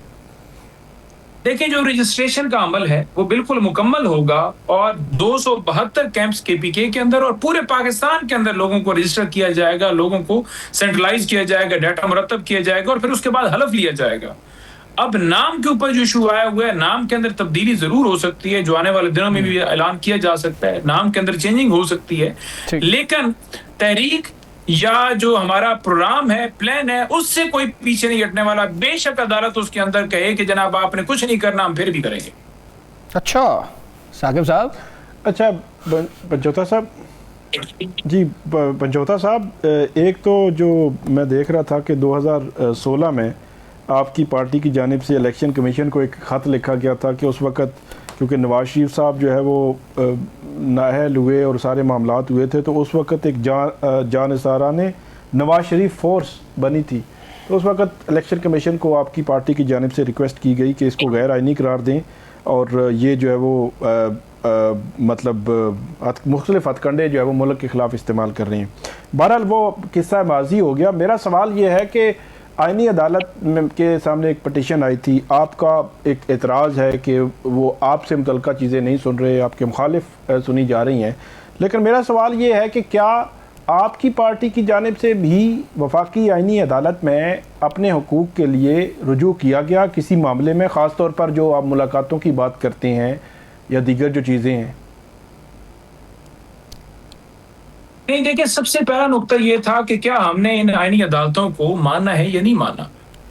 دیکھیں جو رجسٹریشن کا عمل ہے وہ بالکل مکمل ہوگا اور 272 کیمپس کے پی کے اندر اور پورے پاکستان کے اندر لوگوں کو رجسٹر کیا جائے گا لوگوں کو سینٹرلائز کیا جائے گا ڈیٹا مرتب کیا جائے گا اور پھر اس کے بعد حلف لیا جائے گا اب نام کے اوپر جو ایشو آیا ہوا ہے نام کے اندر تبدیلی ضرور ہو سکتی ہے جو آنے والے دنوں میں بھی اعلان کیا جا سکتا ہے نام کے اندر چینجنگ ہو سکتی ہے لیکن تحریک یا جو ہمارا پروگرام ہے پلان ہے اس سے کوئی پیچھے نہیں ہٹنے والا بے شک عدالت اس کے اندر کہے کہ جناب آپ نے کچھ نہیں کرنا ہم پھر بھی کریں گے اچھا ثاقب صاحب اچھا پنجوتا صاحب جی پنجوتا صاحب ایک تو جو میں دیکھ رہا تھا کہ 2016 میں آپ کی پارٹی کی جانب سے الیکشن کمیشن کو ایک خط لکھا گیا تھا کہ اس وقت کیونکہ نواز شریف صاحب جو ہے وہ نااہل ہوئے اور سارے معاملات ہوئے تھے تو اس وقت ایک جان نثارہ نے نواز شریف فورس بنی تھی تو اس وقت الیکشن کمیشن کو آپ کی پارٹی کی جانب سے ریکویسٹ کی گئی کہ اس کو غیر آئینی قرار دیں اور یہ جو ہے وہ مطلب مختلف ہتھ کنڈے جو ہے وہ ملک کے خلاف استعمال کر رہے ہیں بہرحال وہ قصہ ماضی ہو گیا میرا سوال یہ ہے کہ آئینی عدالت کے سامنے ایک پٹیشن آئی تھی آپ کا ایک اعتراض ہے کہ وہ آپ سے متعلقہ چیزیں نہیں سن رہے آپ کے مخالف سنی جا رہی ہیں لیکن میرا سوال یہ ہے کہ کیا آپ کی پارٹی کی جانب سے بھی وفاقی آئینی عدالت میں اپنے حقوق کے لیے رجوع کیا گیا کسی معاملے میں خاص طور پر جو آپ ملاقاتوں کی بات کرتے ہیں یا دیگر جو چیزیں ہیں نہیں دیکھیں سب سے پہلا نقطہ یہ تھا کہ کیا ہم نے ان آئینی عدالتوں کو ماننا ہے یا نہیں ماننا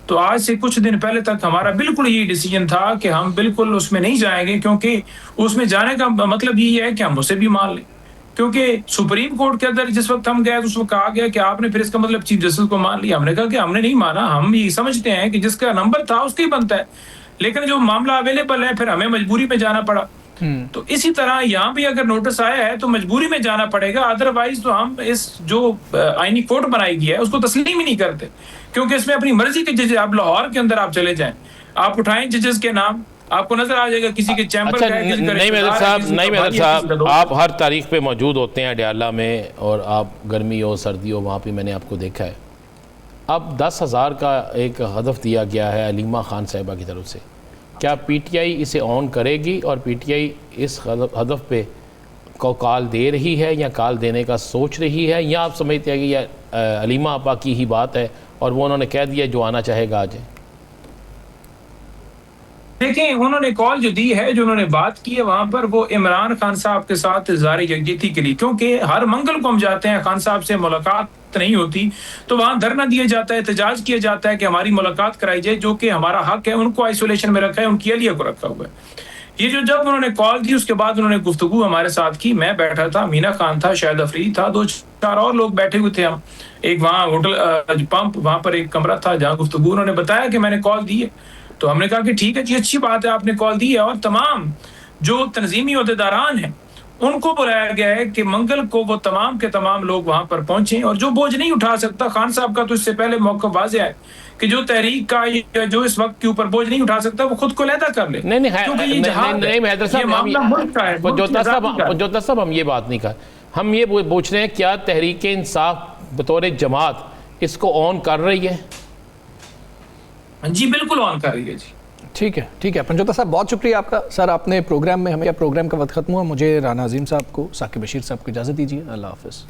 تو آج سے کچھ دن پہلے تک ہمارا بالکل یہ ڈیسیجن تھا کہ ہم بالکل اس میں نہیں جائیں گے کیونکہ اس میں جانے کا مطلب یہ ہے کہ ہم اسے بھی مان لیں کیونکہ سپریم کورٹ کے اندر جس وقت ہم گئے تو اس وقت کہا گیا کہ آپ نے پھر اس کا مطلب چیف جسٹس کو مان لیا ہم نے کہا کہ ہم نے نہیں مانا ہم یہ سمجھتے ہیں کہ جس کا نمبر تھا اس کا ہی بنتا ہے لیکن جو معاملہ اویلیبل ہے پھر ہمیں مجبوری میں جانا پڑا تو اسی طرح یہاں بھی اگر نوٹس آیا ہے تو مجبوری میں جانا پڑے گا ادروائز تو ہم اس جو آئینی کورٹ بنائی گئی ہے اس کو تسلیم ہی نہیں کرتے کیونکہ اس میں اپنی مرضی کے ججز آپ لاہور کے اندر آپ چلے جائیں آپ اٹھائیں ججز کے نام آپ کو نظر آ جائے گا کسی کے چیمبر کا ہے نہیں مہدر صاحب آپ ہر تاریخ پہ موجود ہوتے ہیں اڈیالہ میں اور آپ گرمی ہو سردی ہو وہاں پہ میں نے آپ کو دیکھا ہے اب 10,000 کا ایک ہدف دیا گیا ہے علیمہ خان صاحبہ کی طرف سے کیا پی ٹی آئی اسے آن کرے گی اور پی ٹی آئی اس ہدف پہ کو کال دے رہی ہے یا کال دینے کا سوچ رہی ہے یا آپ سمجھتے ہیں کہ یہ علیمہ آپا کی ہی بات ہے اور وہ انہوں نے کہہ دیا جو آنا چاہے گا آ جائے دیکھیں انہوں نے کال جو دی ہے، جو انہوں نے بات کی ہے وہاں پر، وہ عمران خان صاحب کے ساتھ اظہار یکجہتی کے لیے، کیونکہ ہر منگل کو ہم جاتے ہیں، خان صاحب سے ملاقات نہیں ہوتی تو وہاں دھرنا دیا جاتا ہے، احتجاج کیا جاتا ہے کہ ہماری ملاقات کرائی جائے، جو کہ ہمارا حق ہے۔ ان کو آئسولیشن میں رکھا ہے، ان کی اہلیہ کو رکھا ہوا ہے۔ یہ جو جب انہوں نے کال دی اس کے بعد انہوں نے گفتگو ہمارے ساتھ کی، میں بیٹھا تھا، مینا خان تھا، شاہد افریدی تھا، 2-4 اور لوگ بیٹھے ہوئے تھے، ہم ایک وہاں ہوٹل پمپ وہاں پر ایک کمرہ تھا جہاں گفتگو، انہوں نے بتایا کہ میں نے کال دی ہے، تو ہم نے کہا کہ ٹھیک ہے جی، اچھی بات ہے آپ نے کال دی ہے، اور تمام جو تنظیمی عہدیداران ہیں ان کو بلایا گیا ہے کہ منگل کو وہ تمام کے تمام لوگ وہاں پر پہنچیں، اور جو بوجھ نہیں اٹھا سکتا، خان صاحب کا تو اس سے پہلے موقف واضح ہے کہ جو تحریک کا جو اس وقت کے اوپر بوجھ نہیں اٹھا سکتا وہ خود کو علیحدہ کر لے۔ جوتا صاحب ہم یہ بات نہیں کر، ہم یہ پوچھ رہے ہیں کیا تحریک انصاف بطور جماعت اس کو آن کر رہی ہے؟ جی بالکل آن کر رہی ہے جی۔ ٹھیک ہے ٹھیک ہے پنجوتا صاحب، بہت شکریہ آپ کا سر، اپنے پروگرام میں ہمیں پروگرام کا وقت ختم ہوا، مجھے رانا عظیم صاحب کو، ثاقب بشیر صاحب کو اجازت دیجیے، اللہ حافظ۔